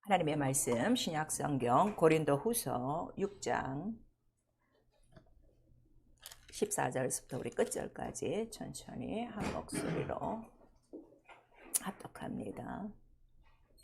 하나님의 말씀 신약성경 고린도후서 6장 14절부터 우리 끝절까지 천천히 한 목소리로 합독합니다.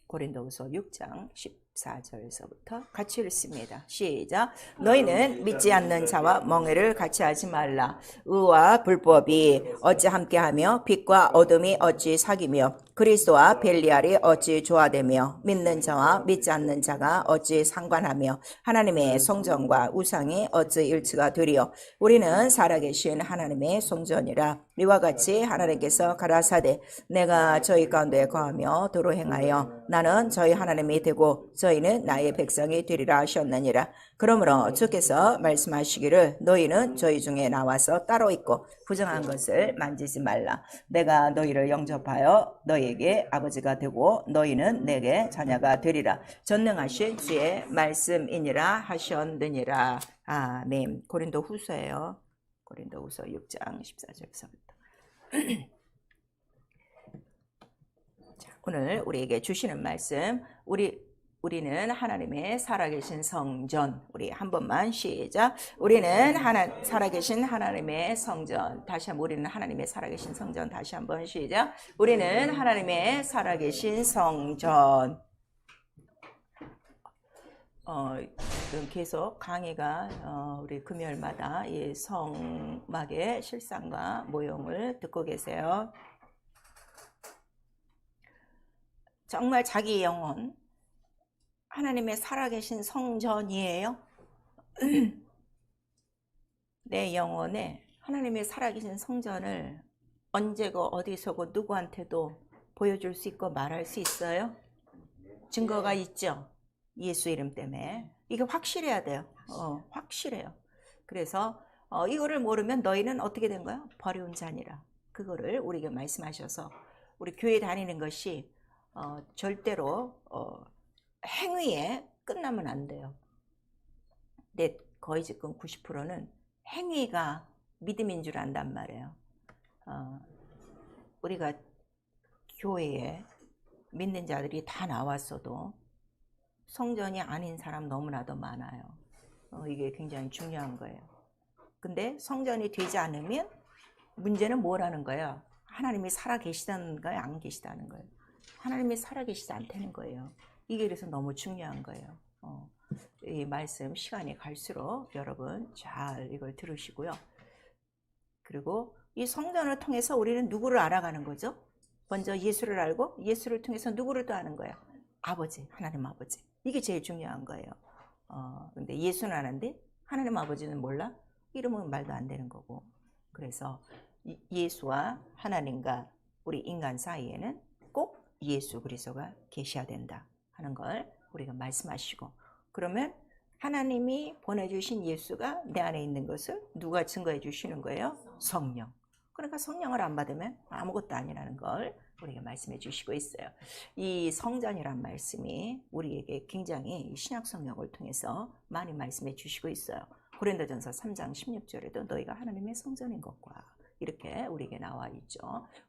고린도후서 6장 14절에서부터 같이 읽습니다. 시작. 너희는 믿지 않는 자와 멍에를 같이 하지 말라. 의와 불법이 어찌 함께하며 빛과 어둠이 어찌 사귀며 그리스도와 벨리알이 어찌 조화되며 믿는 자와 믿지 않는 자가 어찌 상관하며 하나님의 성전과 우상이 어찌 일치가 되리요. 우리는 살아계신 하나님의 성전이라. 이와 같이 하나님께서 가라사대 내가 저희 가운데 거하며 도로 행하여 나는 저희 하나님이 되고 저희는 나의 백성이 되리라 하셨느니라. 그러므로 주께서 말씀하시기를 너희는 저희 중에 나와서 따로 있고 부정한 것을 만지지 말라. 내가 너희를 영접하여 너희에게 아버지가 되고 너희는 내게 자녀가 되리라. 전능하신 주의 말씀이니라 하셨느니라. 아멘. 고린도후서예요. 고린도후서 6장 14절에서부터. 오늘 우리에게 주시는 말씀, 우리는 하나님의 살아계신 성전. 우리 한 번만 시작. 우리는 살아계신 하나님의 성전. 다시 한번 우리는 하나님의 살아계신 성전. 다시 한번 시작. 우리는 하나님의 살아계신 성전. 계속 강의가 우리 금요일마다 이 성막의 실상과 모형을 듣고 계세요. 정말 자기 영혼 하나님의 살아계신 성전이에요. 내 영혼에 하나님의 살아계신 성전을 언제고 어디서고 누구한테도 보여줄 수 있고 말할 수 있어요? 증거가 있죠. 예수 이름 때문에. 이게 확실해야 돼요. 확실해요. 그래서 이거를 모르면 너희는 어떻게 된 거야? 버려온 자니라. 그거를 우리에게 말씀하셔서 우리 교회 다니는 것이 절대로 행위에 끝나면 안 돼요. 근데 거의 지금 90%는 행위가 믿음인 줄 안단 말이에요. 우리가 교회에 믿는 자들이 다 나왔어도 성전이 아닌 사람 너무나도 많아요. 이게 굉장히 중요한 거예요. 근데 성전이 되지 않으면 문제는 뭐라는 거예요? 하나님이 살아계시다는 거예요? 안 계시다는 거예요? 하나님이 살아계시지 않다는 거예요. 이게 그래서 너무 중요한 거예요. 이 말씀 시간이 갈수록 여러분 잘 이걸 들으시고요. 그리고 이 성전을 통해서 우리는 누구를 알아가는 거죠? 먼저 예수를 알고 예수를 통해서 누구를 또 아는 거예요? 아버지, 하나님 아버지. 이게 제일 중요한 거예요. 근데 예수는 아는데 하나님 아버지는 몰라? 이러면 말도 안 되는 거고. 그래서 예수와 하나님과 우리 인간 사이에는 꼭 예수 그리스도가 계셔야 된다 하는 걸 우리가 말씀하시고, 그러면 하나님이 보내주신 예수가 내 안에 있는 것을 누가 증거해 주시는 거예요? 성령. 그러니까 성령을 안 받으면 아무것도 아니라는 걸 우리가 말씀해 주시고 있어요. 이 성전이란 말씀이 우리에게 굉장히 신약 성경을 통해서 많이 말씀해 주시고 있어요. 고린도전서 3장 16절에도 너희가 하나님의 성전인 것과 이렇게 우리에게 나와 있죠.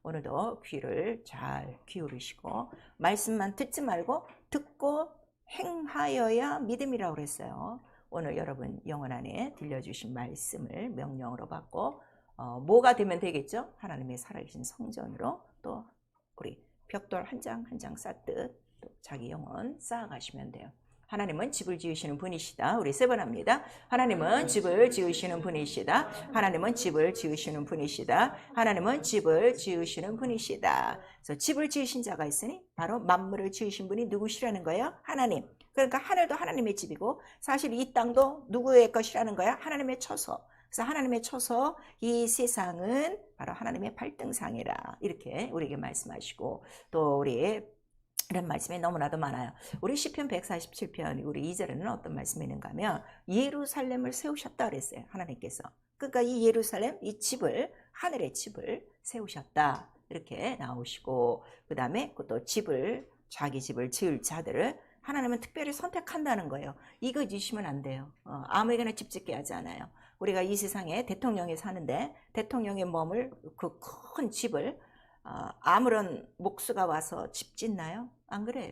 오늘도 귀를 잘 기울이시고 말씀만 듣지 말고 듣고 행하여야 믿음이라고 그랬어요. 오늘 여러분 영혼 안에 들려주신 말씀을 명령으로 받고 뭐가 되면 되겠죠? 하나님의 살아계신 성전으로 또 우리 벽돌 한 장 한 장 쌓듯 또 자기 영혼 쌓아가시면 돼요. 하나님은 집을 지으시는 분이시다. 우리 세 번 합니다. 하나님은 집을 지으시는 분이시다. 하나님은 집을 지으시는 분이시다. 하나님은 집을 지으시는 분이시다. 그래서 집을 지으신 자가 있으니 바로 만물을 지으신 분이 누구시라는 거예요? 하나님. 그러니까 하늘도 하나님의 집이고 사실 이 땅도 누구의 것이라는 거야? 하나님의 처소. 그래서 하나님의 처소, 이 세상은 바로 하나님의 발등상이라 이렇게 우리에게 말씀하시고, 또 우리 이런 말씀이 너무나도 많아요. 우리 시편 147편 우리 2절에는 어떤 말씀이 있는가 하면 예루살렘을 세우셨다 그랬어요. 하나님께서. 그러니까 이 예루살렘, 이 집을, 하늘의 집을 세우셨다 이렇게 나오시고, 그 다음에 또 집을, 자기 집을 지을 자들을 하나님은 특별히 선택한다는 거예요. 이거 지시면 안 돼요. 아무에게나 집 짓게 하지 않아요. 우리가 이 세상에 대통령이 사는데 대통령이 머물 그 큰 집을 아무런 목수가 와서 집 짓나요? 안 그래요.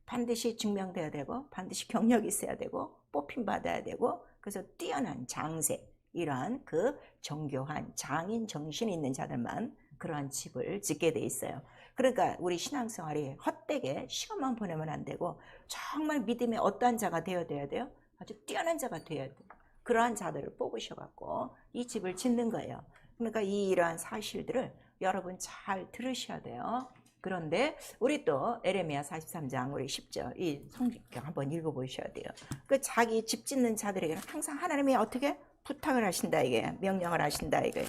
반드시 증명돼야 되고 반드시 경력이 있어야 되고 뽑힘 받아야 되고 그래서 뛰어난 장세 이러한 그 정교한 장인 정신이 있는 자들만 그러한 집을 짓게 돼 있어요. 그러니까 우리 신앙생활이 헛되게 시간만 보내면 안 되고 정말 믿음의 어떠한 자가 되어야 돼요? 아주 뛰어난 자가 되어야 돼요. 그러한 자들을 뽑으셔갖고 이 집을 짓는 거예요. 그러니까 이러한 사실들을 여러분 잘 들으셔야 돼요. 그런데 우리 또 에레미야 43장 우리 10절 이 성경 한번 읽어보셔야 돼요. 그 자기 집 짓는 자들에게는 항상 하나님이 어떻게 부탁을 하신다 이게 명령을 하신다 이게.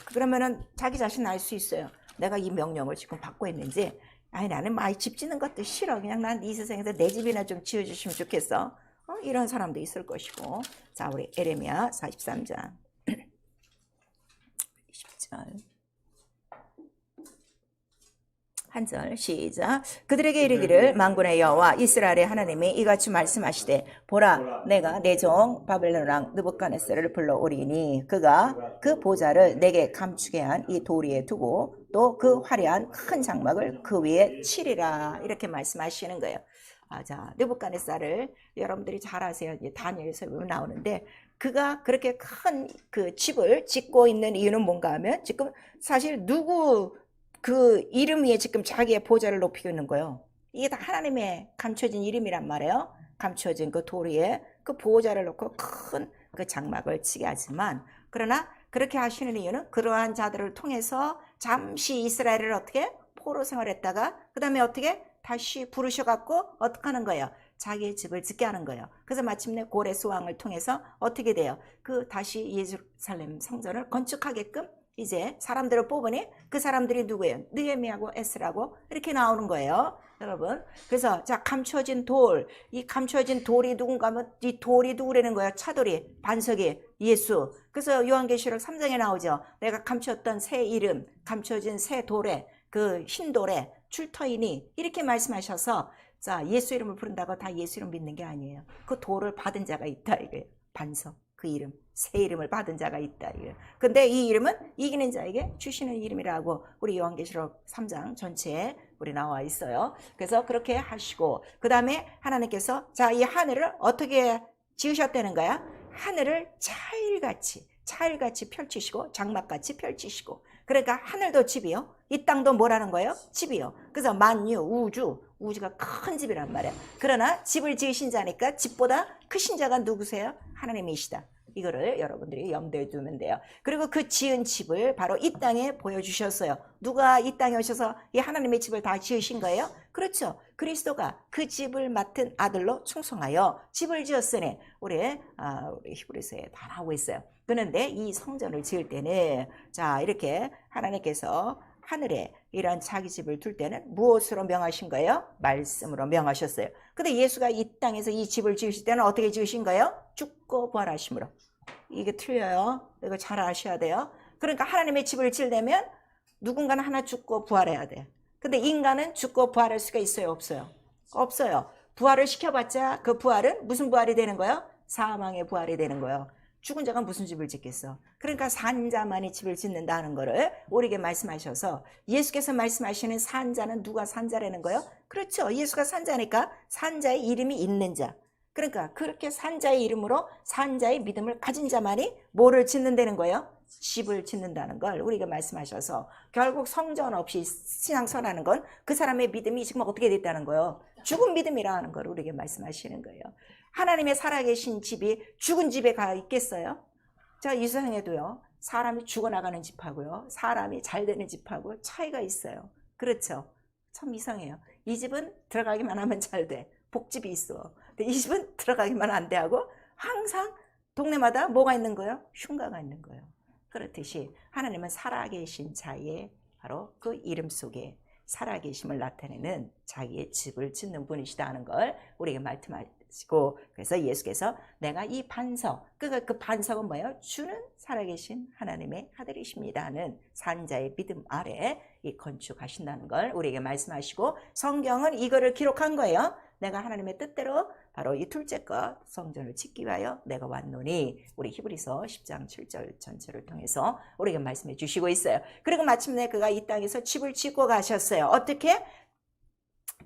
그러면은 자기 자신 알 수 있어요. 내가 이 명령을 지금 받고 있는지. 아니 나는 막 집 짓는 것도 싫어. 그냥 난 이 세상에서 내 집이나 좀 지어주시면 좋겠어. 이런 사람도 있을 것이고. 자 우리 에레미야 43장 10절 한 절 시작. 그들에게 이르기를 만군의 여호와 이스라엘의 하나님이 이같이 말씀하시되 보라 내가 내 종 바벨론 왕 느부갓네살을 불러오리니 그가 그 보좌를 내게 감추게 한 이 도리에 두고 또 그 화려한 큰 장막을 그 위에 치리라 이렇게 말씀하시는 거예요. 자 느부갓네살을 여러분들이 잘 아세요. 다니엘서에 보면 나오는데 그가 그렇게 큰 그 집을 짓고 있는 이유는 뭔가 하면 지금 사실 누구 그 이름 위에 지금 자기의 보좌를 높이고 있는 거예요. 이게 다 하나님의 감춰진 이름이란 말이에요. 감춰진 그 도리에 그 보좌를 놓고 큰 그 장막을 치게 하지만 그러나 그렇게 하시는 이유는 그러한 자들을 통해서 잠시 이스라엘을 어떻게 포로 생활했다가 그 다음에 어떻게 다시 부르셔갖고 어떻게 하는 거예요? 자기의 집을 짓게 하는 거예요. 그래서 마침내 고레스 왕을 통해서 어떻게 돼요? 그 다시 예루살렘 성전을 건축하게끔 이제 사람들을 뽑으니 그 사람들이 누구예요? 느헤미야하고 에스라고 이렇게 나오는 거예요. 여러분. 그래서 자 감춰진 돌, 이 감춰진 돌이 누군가 하면 이 돌이 누구라는 거예요? 차돌이, 반석이 예수. 그래서 요한계시록 3장에 나오죠. 내가 감췄던 새 이름, 감춰진 새 돌에 그 흰 돌에 출터이니 이렇게 말씀하셔서 자 예수 이름을 부른다고 다 예수 이름 믿는 게 아니에요. 그 돌을 받은 자가 있다 이거예요. 반석. 그 이름, 새 이름을 받은 자가 있다. 근데 이 이름은 이기는 자에게 주시는 이름이라고 우리 요한계시록 3장 전체에 우리 나와 있어요. 그래서 그렇게 하시고 그 다음에 하나님께서 자 이 하늘을 어떻게 지으셨다는 거야? 하늘을 차일같이 펼치시고 장막같이 펼치시고 그러니까 하늘도 집이요. 이 땅도 뭐라는 거예요? 집이요. 그래서 만유, 우주가 큰 집이란 말이야. 그러나 집을 지으신 자니까 집보다 크신 자가 누구세요? 하나님이시다. 이거를 여러분들이 염두에 두면 돼요. 그리고 그 지은 집을 바로 이 땅에 보여주셨어요. 누가 이 땅에 오셔서 이 하나님의 집을 다 지으신 거예요? 그렇죠. 그리스도가 그 집을 맡은 아들로 충성하여 집을 지었으니 우리 히브리서에 다 나오고 있어요. 그런데 이 성전을 지을 때는 자 이렇게 하나님께서 하늘에 이런 자기 집을 둘 때는 무엇으로 명하신 거예요? 말씀으로 명하셨어요. 근데 예수가 이 땅에서 이 집을 지으실 때는 어떻게 지으신 거예요? 죽고 부활하심으로. 이게 틀려요. 이거 잘 아셔야 돼요. 그러니까 하나님의 집을 지으려면 누군가는 하나 죽고 부활해야 돼. 근데 인간은 죽고 부활할 수가 있어요? 없어요? 없어요. 부활을 시켜봤자 그 부활은 무슨 부활이 되는 거예요? 사망의 부활이 되는 거예요. 죽은 자가 무슨 집을 짓겠어? 그러니까 산 자만이 집을 짓는다는 거를 우리에게 말씀하셔서 예수께서 말씀하시는 산 자는 누가 산 자라는 거예요? 그렇죠. 예수가 산 자니까 산 자의 이름이 있는 자. 그러니까 그렇게 산 자의 이름으로 산 자의 믿음을 가진 자만이 뭐를 짓는다는 거예요? 집을 짓는다는 걸 우리가 말씀하셔서 결국 성전 없이 신앙생활하는 건 그 사람의 믿음이 지금 어떻게 됐다는 거예요? 죽은 믿음이라는 걸 우리에게 말씀하시는 거예요. 하나님의 살아계신 집이 죽은 집에 가 있겠어요? 자, 이 세상에도요. 사람이 죽어나가는 집하고요. 사람이 잘 되는 집하고 차이가 있어요. 그렇죠? 참 이상해요. 이 집은 들어가기만 하면 잘 돼. 복집이 있어. 근데 이 집은 들어가기만 안 돼 하고 항상 동네마다 뭐가 있는 거예요? 흉가가 있는 거예요. 그렇듯이 하나님은 살아계신 자의 바로 그 이름 속에 살아계심을 나타내는 자기의 집을 짓는 분이시다 하는 걸 우리에게 말씀하시고 그래서 예수께서 내가 이 반석 그 반석은 뭐예요? 주는 살아계신 하나님의 아들이십니다 하는 산자의 믿음 아래 이 건축하신다는 걸 우리에게 말씀하시고 성경은 이거를 기록한 거예요. 내가 하나님의 뜻대로 바로 이 둘째 것 성전을 짓기 위하여 내가 왔노니 우리 히브리서 10장 7절 전체를 통해서 우리에게 말씀해 주시고 있어요. 그리고 마침내 그가 이 땅에서 집을 짓고 가셨어요. 어떻게?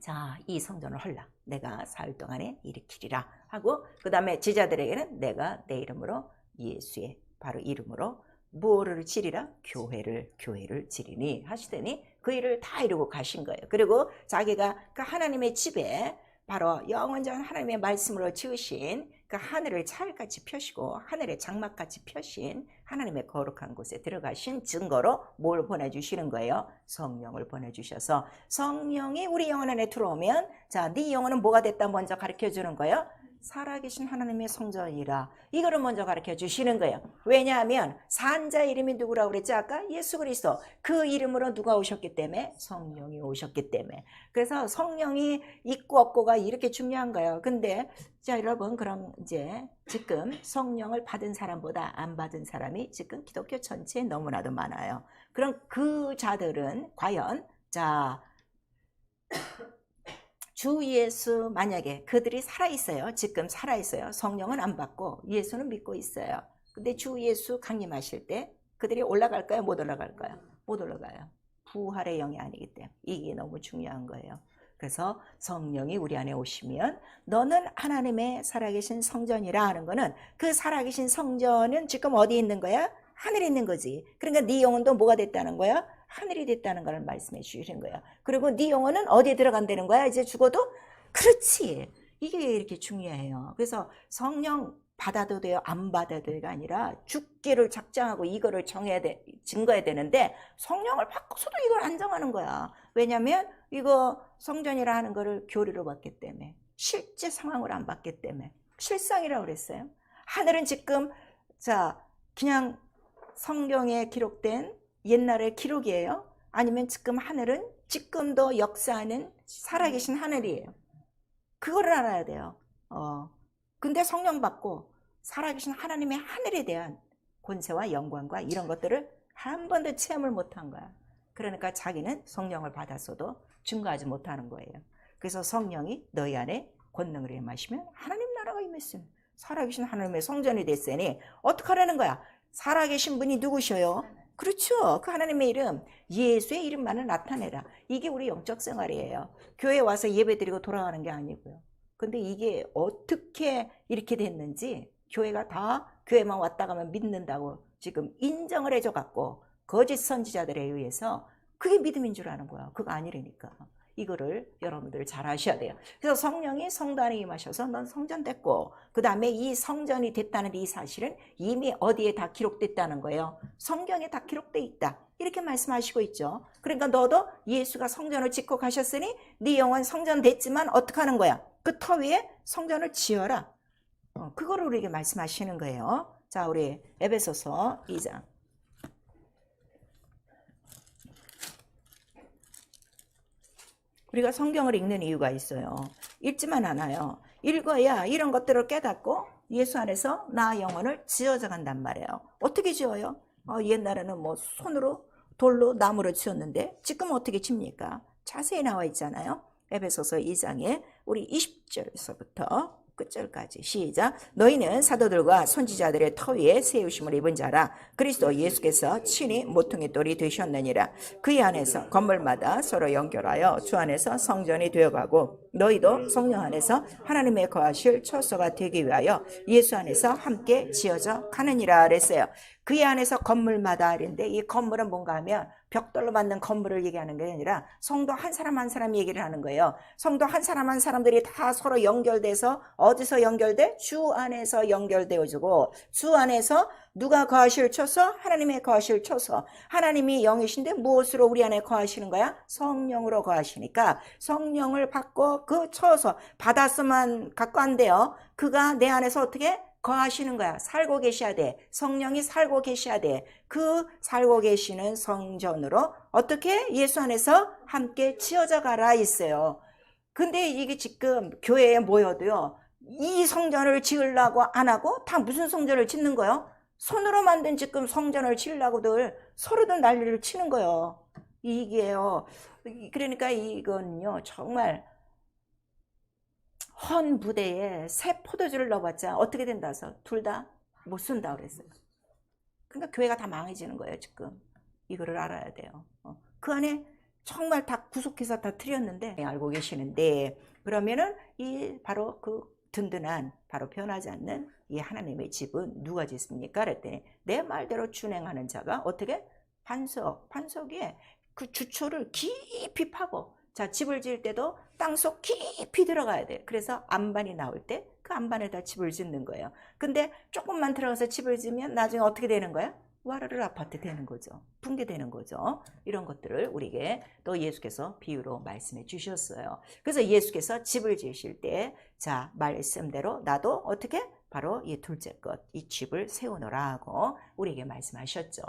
자, 이 성전을 헐라. 내가 사흘 동안에 일으키리라 하고, 그 다음에 제자들에게는 내가 내 이름으로, 예수의 바로 이름으로 뭐를 지리라? 교회를 지리니 하시더니 그 일을 다 이루고 가신 거예요. 그리고 자기가 그 하나님의 집에 바로 영원전 하나님의 말씀으로 지으신 그 하늘을 차일같이 펴시고 하늘의 장막같이 펴신 하나님의 거룩한 곳에 들어가신 증거로 뭘 보내주시는 거예요? 성령을 보내주셔서, 성령이 우리 영혼 안에 들어오면, 자, 네 영혼은 뭐가 됐다 먼저 가르쳐 주는 거예요? 살아계신 하나님의 성전이라. 이거를 먼저 가르쳐 주시는 거예요. 왜냐하면 산자 이름이 누구라고 그랬지 아까? 예수 그리스도. 그 이름으로 누가 오셨기 때문에? 성령이 오셨기 때문에. 그래서 성령이 있고 없고가 이렇게 중요한 거예요. 근데 자, 여러분, 그럼 이제 지금 성령을 받은 사람보다 안 받은 사람이 지금 기독교 전체에 너무나도 많아요. 그럼 그 자들은 과연, 자, 주 예수 만약에 그들이 살아있어요. 지금 살아있어요. 성령은 안 받고 예수는 믿고 있어요. 근데 주 예수 강림하실 때 그들이 올라갈까요? 못 올라갈까요? 못 올라가요. 부활의 영이 아니기 때문에. 이게 너무 중요한 거예요. 그래서 성령이 우리 안에 오시면 너는 하나님의 살아계신 성전이라 하는 거는, 그 살아계신 성전은 지금 어디에 있는 거야? 하늘에 있는 거지. 그러니까 네 영혼도 뭐가 됐다는 거야? 하늘이 됐다는 걸 말씀해 주시는 거예요. 그리고 네 영혼은 어디에 들어간다는 거야? 이제 죽어도? 그렇지. 이게 이렇게 중요해요. 그래서 성령 받아도 돼요, 안 받아도 돼가 아니라 죽기를 작정하고 이거를 증거해야 되는데, 성령을 받고서도 이걸 안 정하는 거야. 왜냐하면 이거 성전이라 하는 거를 교리로 봤기 때문에, 실제 상황으로 안 봤기 때문에. 실상이라고 그랬어요. 하늘은 지금, 자, 그냥 성경에 기록된 옛날의 기록이에요? 아니면 지금 하늘은 지금도 역사하는 살아계신 하늘이에요? 그거를 알아야 돼요. 근데 성령 받고 살아계신 하나님의 하늘에 대한 권세와 영광과 이런 것들을 한 번도 체험을 못한 거야. 그러니까 자기는 성령을 받았어도 증거하지 못하는 거예요. 그래서 성령이 너희 안에 권능을 임하시면 하나님 나라가 임했으면 살아계신 하나님의 성전이 됐으니 어떻게 하라는 거야? 살아계신 분이 누구셔요? 그렇죠. 그 하나님의 이름, 예수의 이름만을 나타내라. 이게 우리 영적 생활이에요. 교회 와서 예배 드리고 돌아가는 게 아니고요. 근데 이게 어떻게 이렇게 됐는지, 교회가 다 교회만 왔다 가면 믿는다고 지금 인정을 해줘 갖고 거짓 선지자들에 의해서 그게 믿음인 줄 아는 거야. 그거 아니라니까. 이거를 여러분들 잘 아셔야 돼요. 그래서 성령이 성도 안에 임하셔서 넌 성전 됐고, 그 다음에 이 성전이 됐다는 이 사실은 이미 어디에 다 기록됐다는 거예요? 성경에 다 기록돼 있다. 이렇게 말씀하시고 있죠. 그러니까 너도 예수가 성전을 짓고 가셨으니 네 영혼 성전 됐지만 어떻게 하는 거야? 그 터 위에 성전을 지어라. 그거를 우리에게 말씀하시는 거예요. 자, 우리 에베소서 2장. 우리가 성경을 읽는 이유가 있어요. 읽지만 않아요. 읽어야 이런 것들을 깨닫고 예수 안에서 나 영혼을 지어져 간단 말이에요. 어떻게 지어요? 옛날에는 뭐 손으로, 돌로, 나무로 지었는데 지금 어떻게 칩니까? 자세히 나와 있잖아요. 에베소서 2장에 우리 20절에서부터 끝절까지 시작. 너희는 사도들과 선지자들의 터 위에 세우심을 입은 자라. 그리스도 예수께서 친히 모퉁이 돌이 되셨느니라. 그의 안에서 건물마다 서로 연결하여 주 안에서 성전이 되어가고, 너희도 성령 안에서 하나님의 거하실 처소가 되기 위하여 예수 안에서 함께 지어져 가느니라 그랬어요. 그의 안에서 건물마다 이랬는데, 이 건물은 뭔가 하면 벽돌로 만든 건물을 얘기하는 게 아니라 성도 한 사람 한 사람 얘기를 하는 거예요. 성도 한 사람 한 사람들이 다 서로 연결돼서 어디서 연결돼? 주 안에서 연결되어지고, 주 안에서 누가 거하실 처소? 하나님의 거하실 처소. 하나님이 영이신데 무엇으로 우리 안에 거하시는 거야? 성령으로 거하시니까 성령을 받고 그 처소 받았으면 갖고 안 돼요. 그가 내 안에서 어떻게? 거하시는 거야. 살고 계셔야 돼. 성령이 살고 계셔야 돼. 그 살고 계시는 성전으로 어떻게? 예수 안에서 함께 지어져 가라 있어요. 근데 이게 지금 교회에 모여도요, 이 성전을 지으려고 안 하고 다 무슨 성전을 짓는 거예요? 손으로 만든 지금 성전을 지으려고들 서로들 난리를 치는 거예요. 이게요. 그러니까 이건요, 정말 헌 부대에 새 포도주를 넣어봤자 어떻게 된다 해서 둘 다 못 쓴다 그랬어요. 그러니까 교회가 다 망해지는 거예요 지금. 이거를 알아야 돼요. 그 안에 정말 다 구속해서 다 드렸는데 알고 계시는데, 그러면은 이 바로 그 든든한, 바로 변하지 않는 이 하나님의 집은 누가 짓습니까? 그랬더니 내 말대로 준행하는 자가 어떻게? 반석에 그 주초를 깊이 파고, 자, 집을 지을 때도 땅속 깊이 들어가야 돼. 그래서 안반이 나올 때 그 안반에다 집을 짓는 거예요. 근데 조금만 들어가서 집을 지으면 나중에 어떻게 되는 거야? 와르르 아파트 되는 거죠. 붕괴되는 거죠. 이런 것들을 우리에게 또 예수께서 비유로 말씀해 주셨어요. 그래서 예수께서 집을 지으실 때, 자, 말씀대로 나도 어떻게? 바로 이 둘째 것, 이 집을 세우노라 하고 우리에게 말씀하셨죠.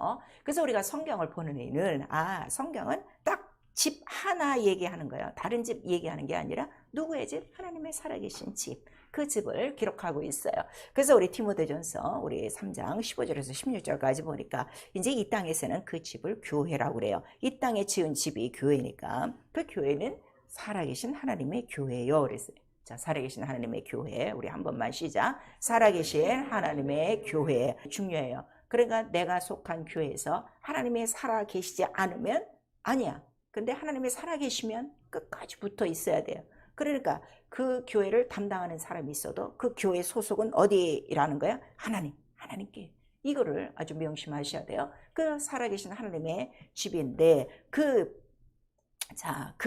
그래서 우리가 성경을 보는 이유는, 성경은 딱 집 하나 얘기하는 거예요. 다른 집 얘기하는 게 아니라 누구의 집? 하나님의 살아계신 집. 그 집을 기록하고 있어요. 그래서 우리 디모데전서 우리 3장 15절에서 16절까지 보니까 이제 이 땅에서는 그 집을 교회라고 그래요. 이 땅에 지은 집이 교회니까 그 교회는 살아계신 하나님의 교회요. 그랬어요. 자, 살아계신 하나님의 교회. 우리 한 번만 시작. 살아계신 하나님의 교회. 중요해요. 그러니까 내가 속한 교회에서 하나님이 살아계시지 않으면 아니야. 근데 하나님이 살아계시면 끝까지 붙어 있어야 돼요. 그러니까 그 교회를 담당하는 사람이 있어도 그 교회 소속은 어디라는 거야? 하나님께. 이거를 아주 명심하셔야 돼요. 그 살아계신 하나님의 집인데 그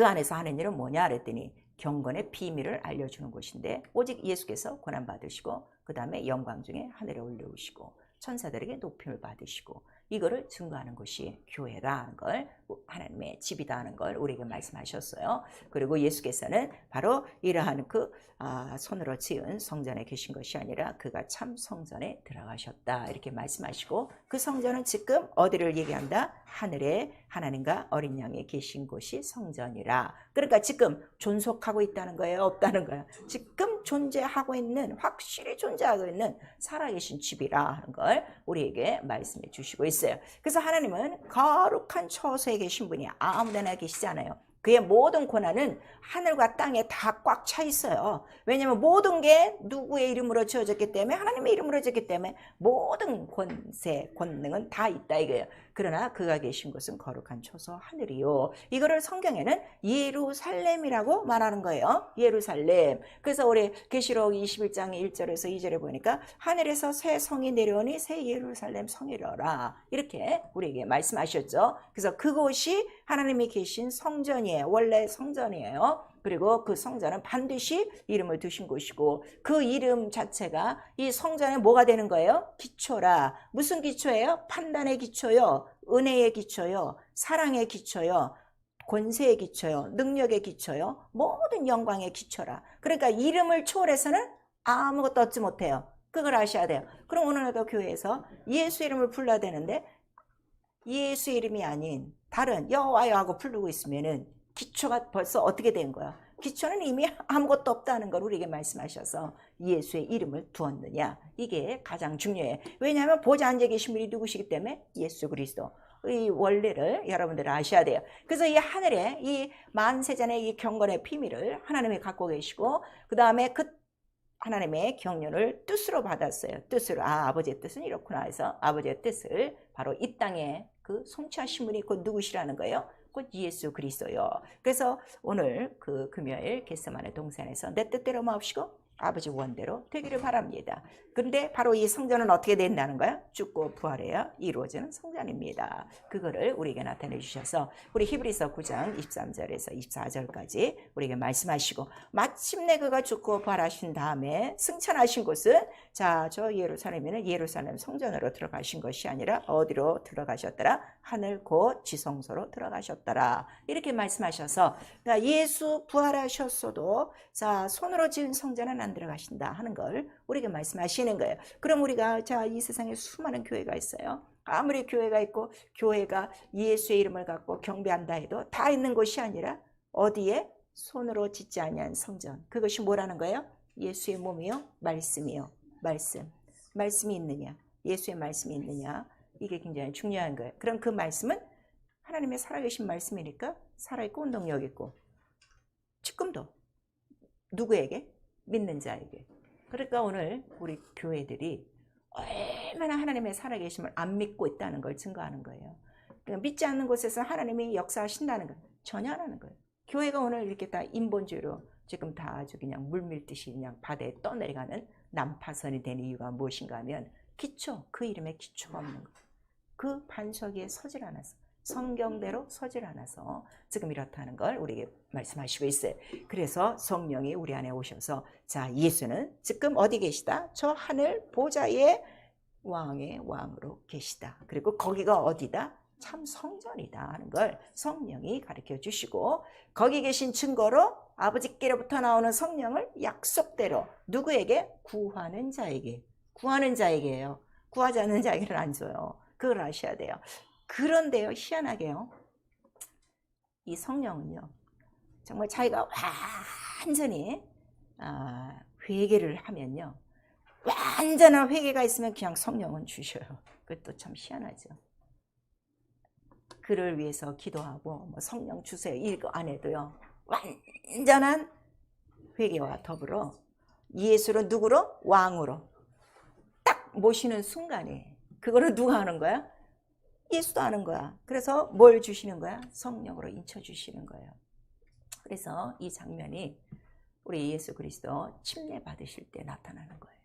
안에서 하는 일은 뭐냐 그랬더니 경건의 비밀을 알려주는 곳인데, 오직 예수께서 고난받으시고 그 다음에 영광 중에 하늘에 올려오시고 천사들에게 높임을 받으시고 이거를 증거하는 것이 교회라는 걸, 하나님의 집이다 하는 걸 우리에게 말씀하셨어요. 그리고 예수께서는 바로 이러한 그 손으로 지은 성전에 계신 것이 아니라 그가 참 성전에 들어가셨다 이렇게 말씀하시고, 그 성전은 지금 어디를 얘기한다? 하늘에 하나님과 어린 양이 계신 곳이 성전이라. 그러니까 지금 존속하고 있다는 거예요? 없다는 거예요? 지금 존재하고 있는, 확실히 존재하고 있는 살아계신 집이라 하는 걸 우리에게 말씀해 주시고 있어요. 그래서 하나님은 거룩한 처소에 계신 분이 아무데나 계시지 않아요. 그의 모든 권한은 하늘과 땅에 다 꽉 차 있어요. 왜냐하면 모든 게 누구의 이름으로 지어졌기 때문에, 하나님의 이름으로 지었기 때문에 모든 권세, 권능은 다 있다 이거예요. 그러나 그가 계신 곳은 거룩한 처소 하늘이요. 이거를 성경에는 예루살렘이라고 말하는 거예요. 예루살렘. 그래서 우리 계시록 21장 1절에서 2절에 보니까 하늘에서 새 성이 내려오니 새 예루살렘 성이라라 이렇게 우리에게 말씀하셨죠. 그래서 그곳이 하나님이 계신 성전이에요. 원래 성전이에요. 그리고 그 성전은 반드시 이름을 두신 곳이고, 그 이름 자체가 이 성전에 뭐가 되는 거예요? 기초라. 무슨 기초예요? 판단의 기초요, 은혜의 기초요, 사랑의 기초요, 권세의 기초요, 능력의 기초요, 모든 영광의 기초라. 그러니까 이름을 초월해서는 아무것도 얻지 못해요. 그걸 아셔야 돼요. 그럼 오늘날도 교회에서 예수 이름을 불러야 되는데 예수 이름이 아닌 다른 여호와여 하고 부르고 있으면은 기초가 벌써 어떻게 된 거야? 기초는 이미 아무것도 없다는 걸 우리에게 말씀하셔서 예수의 이름을 두었느냐, 이게 가장 중요해. 왜냐하면 보좌 앉아 계신 분이 누구시기 때문에 예수 그리스도. 이 원리를 여러분들 아셔야 돼요. 그래서 이 하늘에 이 만세전의 이 경건의 비밀을 하나님이 갖고 계시고, 그 다음에 그 하나님의 경륜을 뜻으로 받았어요. 뜻으로, 아버지의 뜻은 이렇구나 해서 아버지의 뜻을 바로 이 땅에 그 성취하신 분이 곧 누구시라는 거예요? 곧 예수 그리스도요. 그래서 오늘 그 금요일 겟세마네 동산에서 내 뜻대로 마옵시고 아버지 원대로 되기를 바랍니다. 그런데 바로 이 성전은 어떻게 된다는 거야? 죽고 부활해야 이루어지는 성전입니다. 그거를 우리에게 나타내 주셔서 우리 히브리서 9장 23절에서 24절까지 우리에게 말씀하시고, 마침내 그가 죽고 부활하신 다음에 승천하신 곳은, 자, 저 예루살렘에는 예루살렘 성전으로 들어가신 것이 아니라 어디로 들어가셨더라? 하늘 곧 지성소로 들어가셨더라. 이렇게 말씀하셔서, 그러니까 예수 부활하셨어도 자, 손으로 지은 성전은 안 들어가신다 하는 걸 우리에게 말씀하시는 거예요. 그럼 우리가, 자, 이 세상에 수많은 교회가 있어요. 아무리 교회가 있고 교회가 예수의 이름을 갖고 경배한다 해도 다 있는 곳이 아니라 어디에? 손으로 짓지 아니한 성전. 그것이 뭐라는 거예요? 예수의 몸이요, 말씀이요. 말씀이 있느냐, 예수의 말씀이 있느냐, 이게 굉장히 중요한 거예요. 그럼 그 말씀은 하나님의 살아계신 말씀이니까 살아있고 운동력 있고, 지금도 누구에게? 믿는 자에게. 그러니까 오늘 우리 교회들이 얼마나 하나님의 살아계심을 안 믿고 있다는 걸 증거하는 거예요. 그러니까 믿지 않는 곳에서 하나님이 역사하신다는 거, 전혀 안 하는 거예요. 교회가 오늘 이렇게 다 인본주의로 지금 다 아주 그냥 물밀듯이 그냥 바다에 떠내려가는 난파선이 된 이유가 무엇인가 하면 기초, 그 이름에 기초가 없는 거예요. 그 반석 위에 서질 않아서, 성경대로 서질 않아서 지금 이렇다는 걸 우리에게 말씀하시고 있어요. 그래서 성령이 우리 안에 오셔서, 자, 예수는 지금 어디 계시다? 저 하늘 보좌의 왕의 왕으로 계시다. 그리고 거기가 어디다? 참 성전이다 하는 걸 성령이 가르쳐 주시고, 거기 계신 증거로 아버지께로부터 나오는 성령을 약속대로 누구에게? 구하는 자에게. 구하는 자에게예요. 구하지 않는 자에게는 안 줘요. 그걸 아셔야 돼요. 그런데요, 희한하게요, 이 성령은요, 정말 자기가 완전히 회개를 하면요, 완전한 회개가 있으면 그냥 성령은 주셔요. 그것도 참 희한하죠. 그를 위해서 기도하고 뭐 성령 주세요 이거 안 해도요, 완전한 회개와 더불어 예수를 누구로? 왕으로 딱 모시는 순간에, 그거를 누가 하는 거야? 예수도 하는 거야. 그래서 뭘 주시는 거야? 성령으로 인쳐 주시는 거예요. 그래서 이 장면이 우리 예수 그리스도 침례 받으실 때 나타나는 거예요.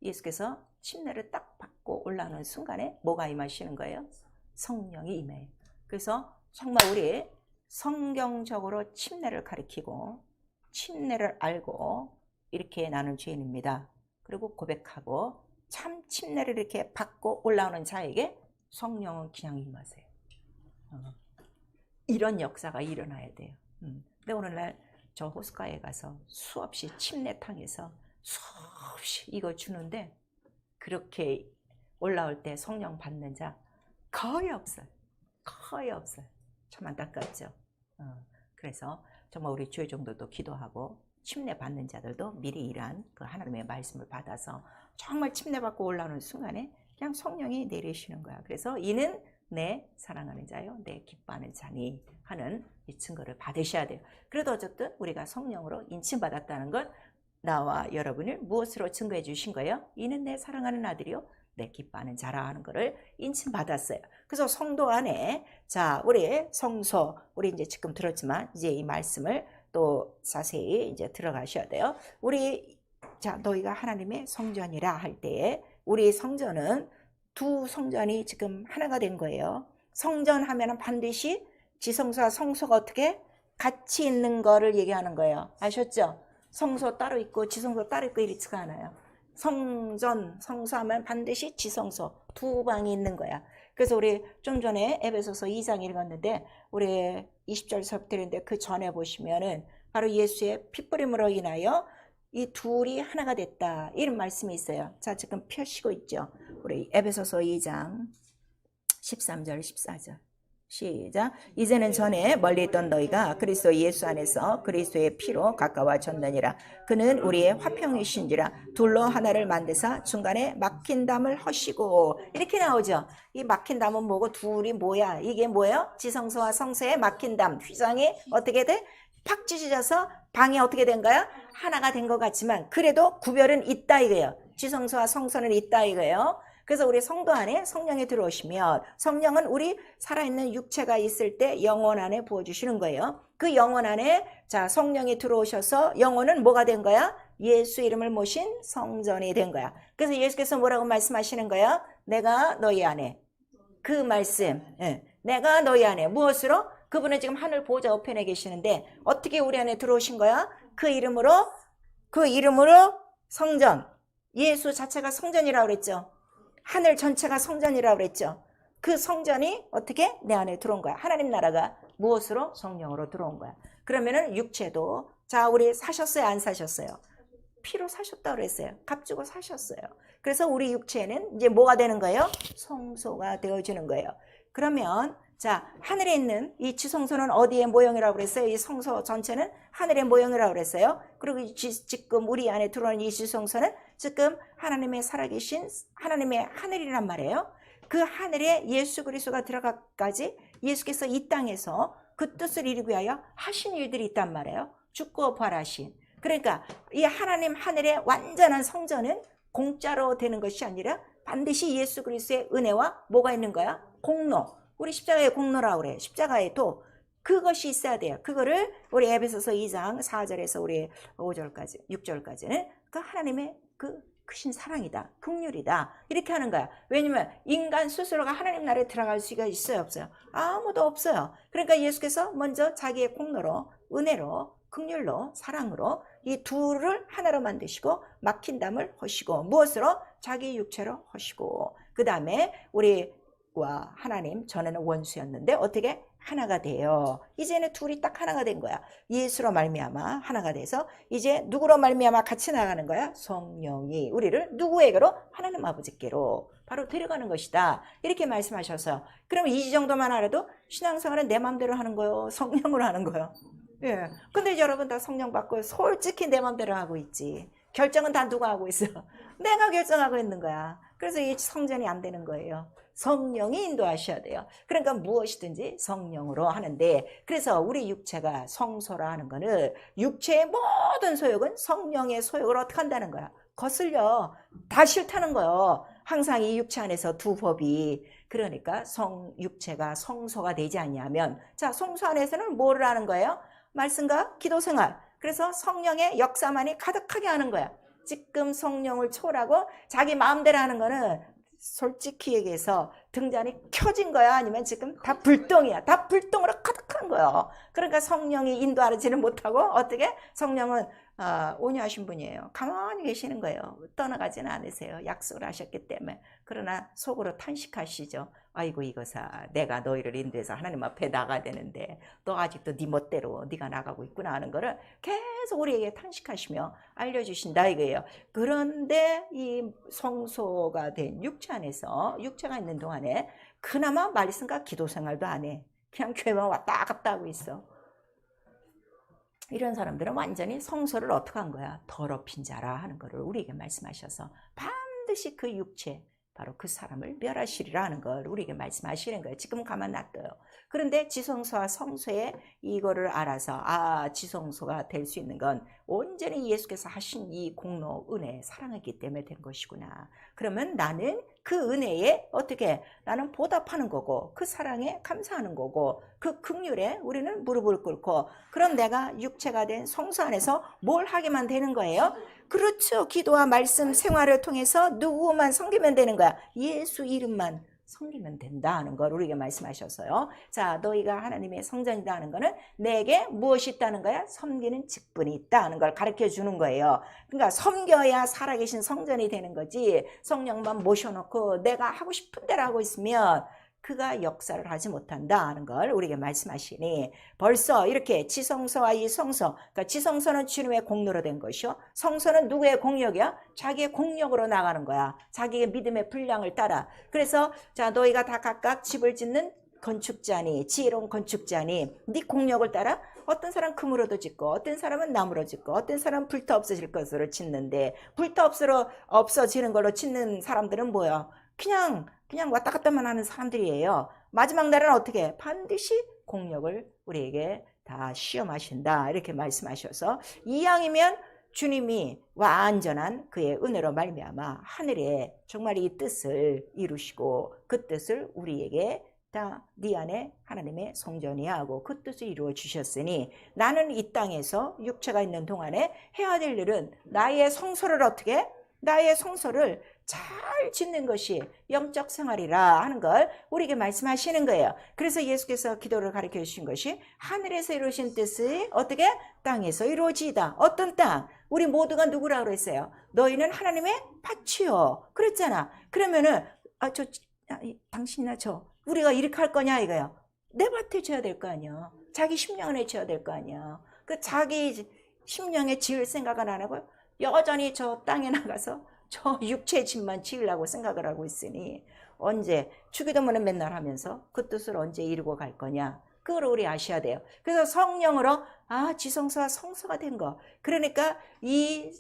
예수께서 침례를 딱 받고 올라오는 순간에 뭐가 임하시는 거예요? 성령이 임해요. 그래서 정말 우리 성경적으로 침례를 가리키고 침례를 알고 이렇게 나는 죄인입니다. 그리고 고백하고 참 침례를 이렇게 받고 올라오는 자에게 성령은 그냥 임하세요. 이런 역사가 일어나야 돼요. 근데 오늘날 저 호숫가에 가서 수없이 침례탕에서 수없이 이거 주는데 그렇게 올라올 때 성령 받는 자 거의 없어요. 거의 없어요. 참 안타깝죠. 그래서 정말 우리 주의 종들도 기도하고 침례 받는 자들도 미리 이러한 그 하나님의 말씀을 받아서 정말 침례 받고 올라오는 순간에 그냥 성령이 내리시는 거야. 그래서 이는 내 사랑하는 자요, 내 기뻐하는 자니 하는 이 증거를 받으셔야 돼요. 그래도 어쨌든 우리가 성령으로 인침받았다는 건 나와 여러분을 무엇으로 증거해 주신 거예요? 이는 내 사랑하는 아들이요, 내 기뻐하는 자라 하는 거를 인침받았어요. 그래서 성도 안에, 자, 우리 성소, 우리 이제 지금 들었지만 이제 이 말씀을 또 자세히 이제 들어가셔야 돼요. 우리, 자, 너희가 하나님의 성전이라 할 때에 우리 성전은 두 성전이 지금 하나가 된 거예요. 성전 하면은 반드시 지성소와 성소가 어떻게 같이 있는 거를 얘기하는 거예요. 아셨죠? 성소 따로 있고 지성소 따로 있고 이렇지가 않아요. 성전, 성소하면 반드시 지성소 두 방이 있는 거야. 그래서 우리 좀 전에 에베소서 2장 읽었는데 우리 20절서부터 읽는데 그 전에 보시면은 바로 예수의 핏부림으로 인하여 이 둘이 하나가 됐다 이런 말씀이 있어요. 자, 지금 펴시고 있죠. 우리 에베소서 2장 13절 14절 시작. 이제는 전에 멀리 있던 너희가 그리스도 예수 안에서 그리스도의 피로 가까워졌느니라. 그는 우리의 화평이신지라. 둘로 하나를 만드사 중간에 막힌 담을 허시고, 이렇게 나오죠. 이 막힌 담은 뭐고 둘이 뭐야? 이게 뭐예요? 지성소와 성소의 막힌 담, 휘장이 어떻게 돼? 팍 찢어져서 방이 어떻게 된 거야? 하나가 된 것 같지만 그래도 구별은 있다 이거예요. 지성소와 성소는 있다 이거예요. 그래서 우리 성도 안에 성령이 들어오시면 성령은 우리 살아있는 육체가 있을 때 영혼 안에 부어주시는 거예요. 그 영혼 안에, 자, 성령이 들어오셔서 영혼은 뭐가 된 거야? 예수 이름을 모신 성전이 된 거야. 그래서 예수께서 뭐라고 말씀하시는 거야? 내가 너희 안에, 그 말씀, 내가 너희 안에 무엇으로? 그분은 지금 하늘 보좌 우편에 계시는데 어떻게 우리 안에 들어오신 거야? 그 이름으로 성전. 예수 자체가 성전이라고 그랬죠. 하늘 전체가 성전이라고 그랬죠. 그 성전이 어떻게? 내 안에 들어온 거야. 하나님 나라가 무엇으로? 성령으로 들어온 거야. 그러면은 육체도, 자, 우리 사셨어요? 안 사셨어요? 피로 사셨다고 그랬어요. 값 주고 사셨어요. 그래서 우리 육체는 이제 뭐가 되는 거예요? 성소가 되어지는 거예요. 그러면 자, 하늘에 있는 이 지성소는 어디의 모형이라고 그랬어요? 이 성소 전체는 하늘의 모형이라고 그랬어요. 그리고 지금 우리 안에 들어오는 이 지성소는 지금 하나님의 살아계신 하나님의 하늘이란 말이에요. 그 하늘에 예수 그리스도가 들어가까지 예수께서 이 땅에서 그 뜻을 이루기 위하여 하신 일들이 있단 말이에요. 죽고 부활하신. 그러니까 이 하나님 하늘의 완전한 성전은 공짜로 되는 것이 아니라 반드시 예수 그리스도의 은혜와 뭐가 있는 거야? 공로. 우리 십자가의 공로라고 그래. 십자가에도 그것이 있어야 돼요. 그거를 우리 에베소서 2장 4절에서 우리 5절까지 6절까지는 그 하나님의 그 크신 사랑이다, 긍휼이다, 이렇게 하는 거야. 왜냐면 인간 스스로가 하나님 나라에 들어갈 수가 있어요, 없어요? 아무도 없어요. 그러니까 예수께서 먼저 자기의 공로로, 은혜로, 긍휼로, 사랑으로 이 둘을 하나로 만드시고 막힌 담을 허시고, 무엇으로? 자기 육체로 허시고, 그 다음에 우리와 하나님, 전에는 원수였는데 어떻게? 하나가 돼요. 이제는 둘이 딱 하나가 된 거야. 예수로 말미암아 하나가 돼서 이제 누구로 말미암아 같이 나가는 거야? 성령이 우리를 누구에게로? 하나님 아버지께로 바로 데려가는 것이다, 이렇게 말씀하셔서, 그러면 이 정도만 알아도 신앙생활은 내 마음대로 하는 거요, 성령으로 하는 거요? 예. 근데 여러분 다 성령 받고 솔직히 내 마음대로 하고 있지. 결정은 다 누가 하고 있어? 내가 결정하고 있는 거야. 그래서 이 성전이 안 되는 거예요. 성령이 인도하셔야 돼요. 그러니까 무엇이든지 성령으로 하는데, 그래서 우리 육체가 성소라 하는 거는 육체의 모든 소욕은 성령의 소욕을 어떻게 한다는 거야? 거슬려. 다 싫다는 거예요. 항상 이 육체 안에서 두 법이. 그러니까 육체가 성소가 되지 않냐면, 자, 성소 안에서는 뭐를 하는 거예요? 말씀과 기도 생활. 그래서 성령의 역사만이 가득하게 하는 거야. 지금 성령을 초월하고 자기 마음대로 하는 거는 솔직히 얘기해서 등잔이 켜진 거야, 아니면 지금 다 불똥이야. 다 불똥으로 가득한 거예요. 그러니까 성령이 인도하지는 못하고, 어떻게? 성령은 온유하신 분이에요. 가만히 계시는 거예요. 떠나가지는 않으세요. 약속을 하셨기 때문에. 그러나 속으로 탄식하시죠. 아이고 이거사, 내가 너희를 인도해서 하나님 앞에 나가야 되는데 너 아직도 네 멋대로 네가 나가고 있구나 하는 거를 계속 우리에게 탄식하시며 알려주신다 이거예요. 그런데 이 성소가 된 육체 안에서, 육체가 있는 동안에 그나마 말씀과 기도 생활도 안 해. 그냥 교회만 왔다 갔다 하고 있어. 이런 사람들은 완전히 성소를 어떻게 한 거야? 더럽힌 자라 하는 거를 우리에게 말씀하셔서 반드시 그 육체, 바로 그 사람을 멸하시리라 하는 걸 우리에게 말씀하시는 거예요. 지금 가만 놔둬요. 그런데 지성소와 성소의 이거를 알아서, 지성소가 될 수 있는 건 온전히 예수께서 하신 이 공로, 은혜, 사랑이기 때문에 된 것이구나. 그러면 나는 그 은혜에 어떻게, 나는 보답하는 거고, 그 사랑에 감사하는 거고, 그 긍휼에 우리는 무릎을 꿇고, 그럼 내가 육체가 된 성소 안에서 뭘 하게만 되는 거예요? 그렇죠. 기도와 말씀 생활을 통해서 누구만 섬기면 되는 거야. 예수 이름만 섬기면 된다 하는 걸 우리에게 말씀하셨어요. 자, 너희가 하나님의 성전이다 하는 거는 내게 무엇이 있다는 거야? 섬기는 직분이 있다 하는 걸 가르쳐 주는 거예요. 그러니까 섬겨야 살아계신 성전이 되는 거지, 성령만 모셔놓고 내가 하고 싶은 대로 하고 있으면 그가 역사를 하지 못한다 하는 걸 우리에게 말씀하시니, 벌써 이렇게 지성소와 이 성소, 그러니까 지성소는 주님의 공로로 된 것이요, 성소는 누구의 공력이야? 자기의 공력으로 나가는 거야. 자기의 믿음의 분량을 따라. 그래서 자, 너희가 다 각각 집을 짓는 건축자니, 지혜로운 건축자니, 네 공력을 따라 어떤 사람 금으로도 짓고, 어떤 사람은 나무로 짓고, 어떤 사람은 불타 없어질 것으로 짓는데, 불타 없어지는 걸로 짓는 사람들은 뭐야? 그냥 왔다 갔다만 하는 사람들이에요. 마지막 날은 어떻게? 반드시 공력을 우리에게 다 시험하신다 이렇게 말씀하셔서, 이왕이면 주님이 완전한 그의 은혜로 말미암아 하늘에 정말 이 뜻을 이루시고, 그 뜻을 우리에게 다 네 안에 하나님의 성전이야 하고 그 뜻을 이루어 주셨으니, 나는 이 땅에서 육체가 있는 동안에 해야 될 일은 나의 성소를 어떻게? 나의 성소를 잘 짓는 것이 영적 생활이라 하는 걸 우리에게 말씀하시는 거예요. 그래서 예수께서 기도를 가르쳐 주신 것이, 하늘에서 이루신 뜻이 어떻게? 땅에서 이루어지이다. 어떤 땅? 우리 모두가 누구라고 그랬어요? 너희는 하나님의 밭이요. 그랬잖아. 그러면은 당신이나 우리가 이렇게 할 거냐 이거예요. 내 밭에 지어야 될 거 아니야. 자기 심령에 지어야 될 거 아니야. 그 자기 심령에 지을 생각은 안 하고 여전히 저 땅에 나가서 저 육체의 집만 지으려고 생각을 하고 있으니, 언제 주기도문은 맨날 하면서 그 뜻을 언제 이루고 갈 거냐, 그걸 우리 아셔야 돼요. 그래서 성령으로 지성소와 성소가 된 거, 그러니까 이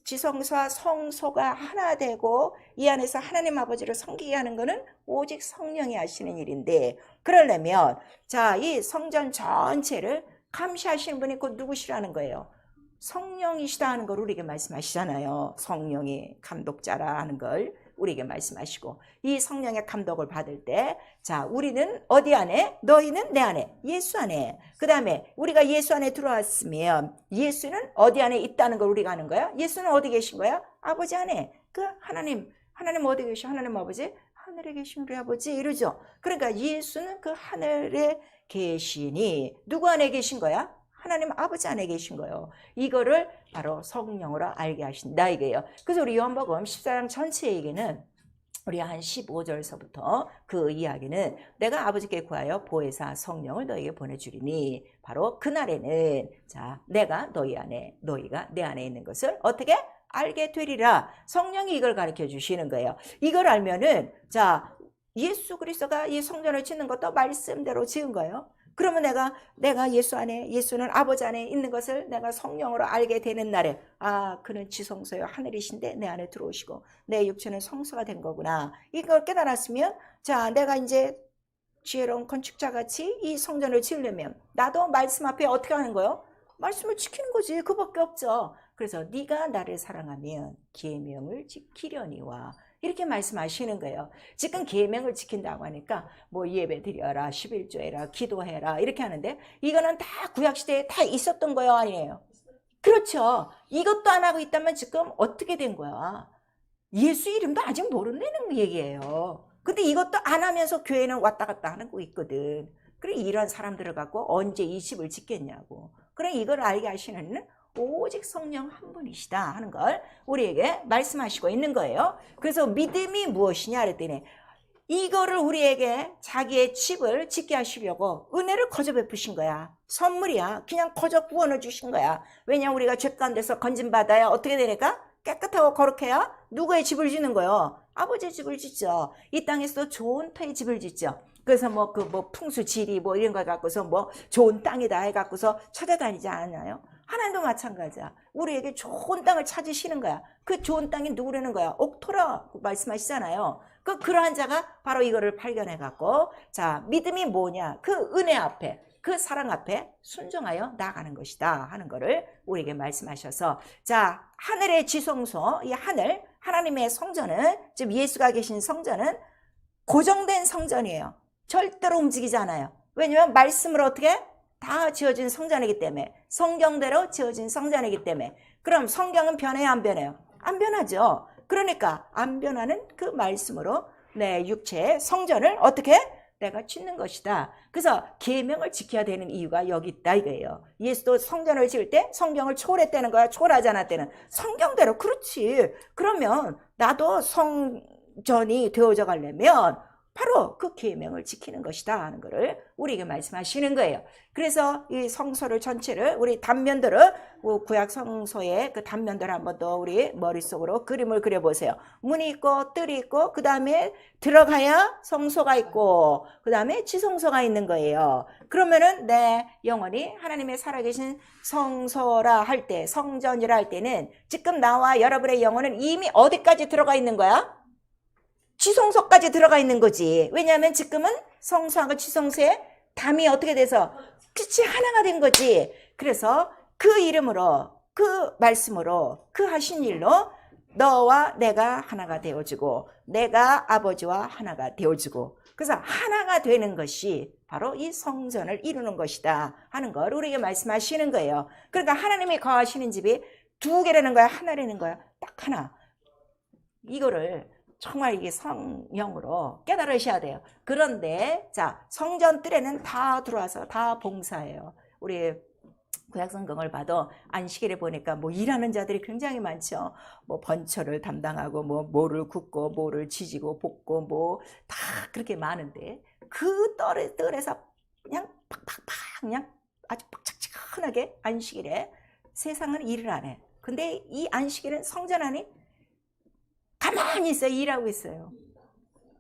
지성소와 성소가 하나 되고 이 안에서 하나님 아버지를 섬기게 하는 거는 오직 성령이 하시는 일인데, 그러려면 자, 이 성전 전체를 감시하시는 분이 곧 누구시라는 거예요? 성령이시다 하는 걸 우리에게 말씀하시잖아요. 성령이 감독자라 하는 걸 우리에게 말씀하시고, 이 성령의 감독을 받을 때, 자, 우리는 어디 안에? 너희는 내 안에, 예수 안에. 그 다음에 우리가 예수 안에 들어왔으면 예수는 어디 안에 있다는 걸 우리가 아는 거야? 예수는 어디 계신 거야? 아버지 안에. 그 하나님 어디 계셔? 하나님 아버지? 하늘에 계신 우리 아버지, 이러죠. 그러니까 예수는 그 하늘에 계시니 누구 안에 계신 거야? 하나님 아버지 안에 계신 거예요. 이거를 바로 성령으로 알게 하신다 이게요. 그래서 우리 요한복음 14장 전체 얘기는 우리 한 15절서부터 그 이야기는 내가 아버지께 구하여 보혜사 성령을 너희에게 보내주리니 바로 그날에는 자 내가 너희 안에 너희가 내 안에 있는 것을 어떻게 알게 되리라. 성령이 이걸 가르쳐 주시는 거예요. 이걸 알면은 자 예수 그리스도가 이 성전을 짓는 것도 말씀대로 지은 거예요. 그러면 내가 예수 안에, 예수는 아버지 안에 있는 것을 내가 성령으로 알게 되는 날에, 아, 그는 지성소요 하늘이신데 내 안에 들어오시고 내 육체는 성소가 된 거구나. 이걸 깨달았으면, 자, 내가 이제 지혜로운 건축자같이 이 성전을 지으려면 나도 말씀 앞에 어떻게 하는 거예요? 말씀을 지키는 거지. 그밖에 없죠. 그래서 네가 나를 사랑하면 계명을 지키려니와. 이렇게 말씀하시는 거예요. 지금 계명을 지킨다고 하니까 뭐 예배 드려라, 11조 해라, 기도해라 이렇게 하는데 이거는 다 구약시대에 다 있었던 거예요, 아니에요? 그렇죠. 이것도 안 하고 있다면 지금 어떻게 된 거야? 예수 이름도 아직 모른다는 얘기예요. 근데 이것도 안 하면서 교회는 왔다 갔다 하는 거 있거든. 그래 이런 사람들을 갖고 언제 이 집을 짓겠냐고. 그래 이걸 알게 하시는 오직 성령 한 분이시다 하는 걸 우리에게 말씀하시고 있는 거예요. 그래서 믿음이 무엇이냐 그랬더니 이거를 우리에게 자기의 집을 짓게 하시려고 은혜를 거저 베푸신 거야. 선물이야. 그냥 거저 구원을 주신 거야. 왜냐 우리가 죄 가운데서 건진받아야 어떻게 되니까? 깨끗하고 거룩해야 누구의 집을 짓는 거예요? 아버지의 집을 짓죠. 이 땅에서도 좋은 터의 집을 짓죠. 그래서 뭐 풍수 지리 뭐 이런 걸 갖고서 뭐 좋은 땅이다 해갖고서 찾아다니지 않아요? 하나님도 마찬가지야. 우리에게 좋은 땅을 찾으시는 거야. 그 좋은 땅이 누구라는 거야? 옥토라 말씀하시잖아요. 그러한 자가 바로 이거를 발견해갖고 자 믿음이 뭐냐? 그 은혜 앞에 그 사랑 앞에 순종하여 나아가는 것이다 하는 거를 우리에게 말씀하셔서 자 하늘의 지성소 이 하늘 하나님의 성전은 지금 예수가 계신 성전은 고정된 성전이에요. 절대로 움직이지 않아요. 왜냐하면 말씀으로 어떻게? 다 지어진 성전이기 때문에 성경대로 지어진 성전이기 때문에 그럼 성경은 변해요 안 변해요? 안 변하죠. 그러니까 안 변하는 그 말씀으로 내 육체의 성전을 어떻게? 내가 짓는 것이다. 그래서 계명을 지켜야 되는 이유가 여기 있다 이거예요. 예수도 성전을 지을 때 성경을 초월했다는 거야? 초월하지 않았다는 성경대로. 그렇지. 그러면 나도 성전이 되어져 가려면 바로 그 계명을 지키는 것이다 하는 것을 우리에게 말씀하시는 거예요. 그래서 이 성소를 전체를 우리 단면들을 구약 성소의 그 단면들을 한번 더 우리 머릿속으로 그림을 그려보세요. 문이 있고 뜰이 있고 그 다음에 들어가야 성소가 있고 그 다음에 지성소가 있는 거예요. 그러면은 내 영혼이 하나님의 살아계신 성소라 할 때 성전이라 할 때는 지금 나와 여러분의 영혼은 이미 어디까지 들어가 있는 거야? 지성소까지 들어가 있는 거지. 왜냐하면 지금은 성소하고 지성소에 담이 어떻게 돼서 끝이 하나가 된 거지. 그래서 그 이름으로 그 말씀으로 그 하신 일로 너와 내가 하나가 되어지고 내가 아버지와 하나가 되어지고 그래서 하나가 되는 것이 바로 이 성전을 이루는 것이다 하는 걸 우리에게 말씀하시는 거예요. 그러니까 하나님이 거하시는 집이 두 개라는 거야? 하나라는 거야? 딱 하나. 이거를 정말 이게 성령으로 깨달으셔야 돼요. 그런데 자 성전 뜰에는 다 들어와서 다 봉사해요. 우리 구약성경을 봐도 안식일에 보니까 뭐 일하는 자들이 굉장히 많죠. 뭐 번철을 담당하고 뭐 뭐를 굽고 뭐를 지지고 볶고 뭐 다 그렇게 많은데 그 뜰에서 그냥 팍팍팍 그냥 아주 빡짝지근하게 안식일에 세상은 일을 안 해. 근데 이 안식일은 성전 안에 가만히 있어요. 일하고 있어요.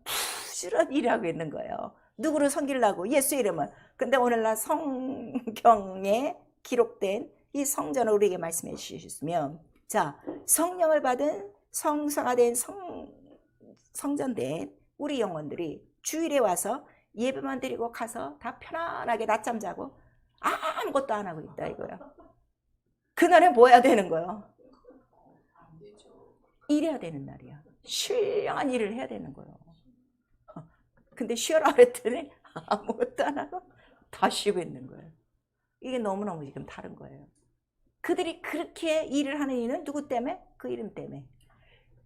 부지런히 일하고 있는 거예요. 누구를 섬기려고? 예수 이름은. 근데 오늘날 성경에 기록된 이 성전을 우리에게 말씀해 주셨으면 자 성령을 받은 성사가 된 성전된 우리 영혼들이 주일에 와서 예배만 드리고 가서 다 편안하게 낮잠 자고 아무것도 안 하고 있다 이거야. 그날에 뭐 해야 되는 거예요? 일해야 되는 날이야. 신령한 일을 해야 되는 거예요. 근데 쉬어라 그랬더니 아무것도 안 하고 다 쉬고 있는 거예요. 이게 너무너무 지금 다른 거예요. 그들이 그렇게 일을 하는 이유는 누구 때문에? 그 이름 때문에.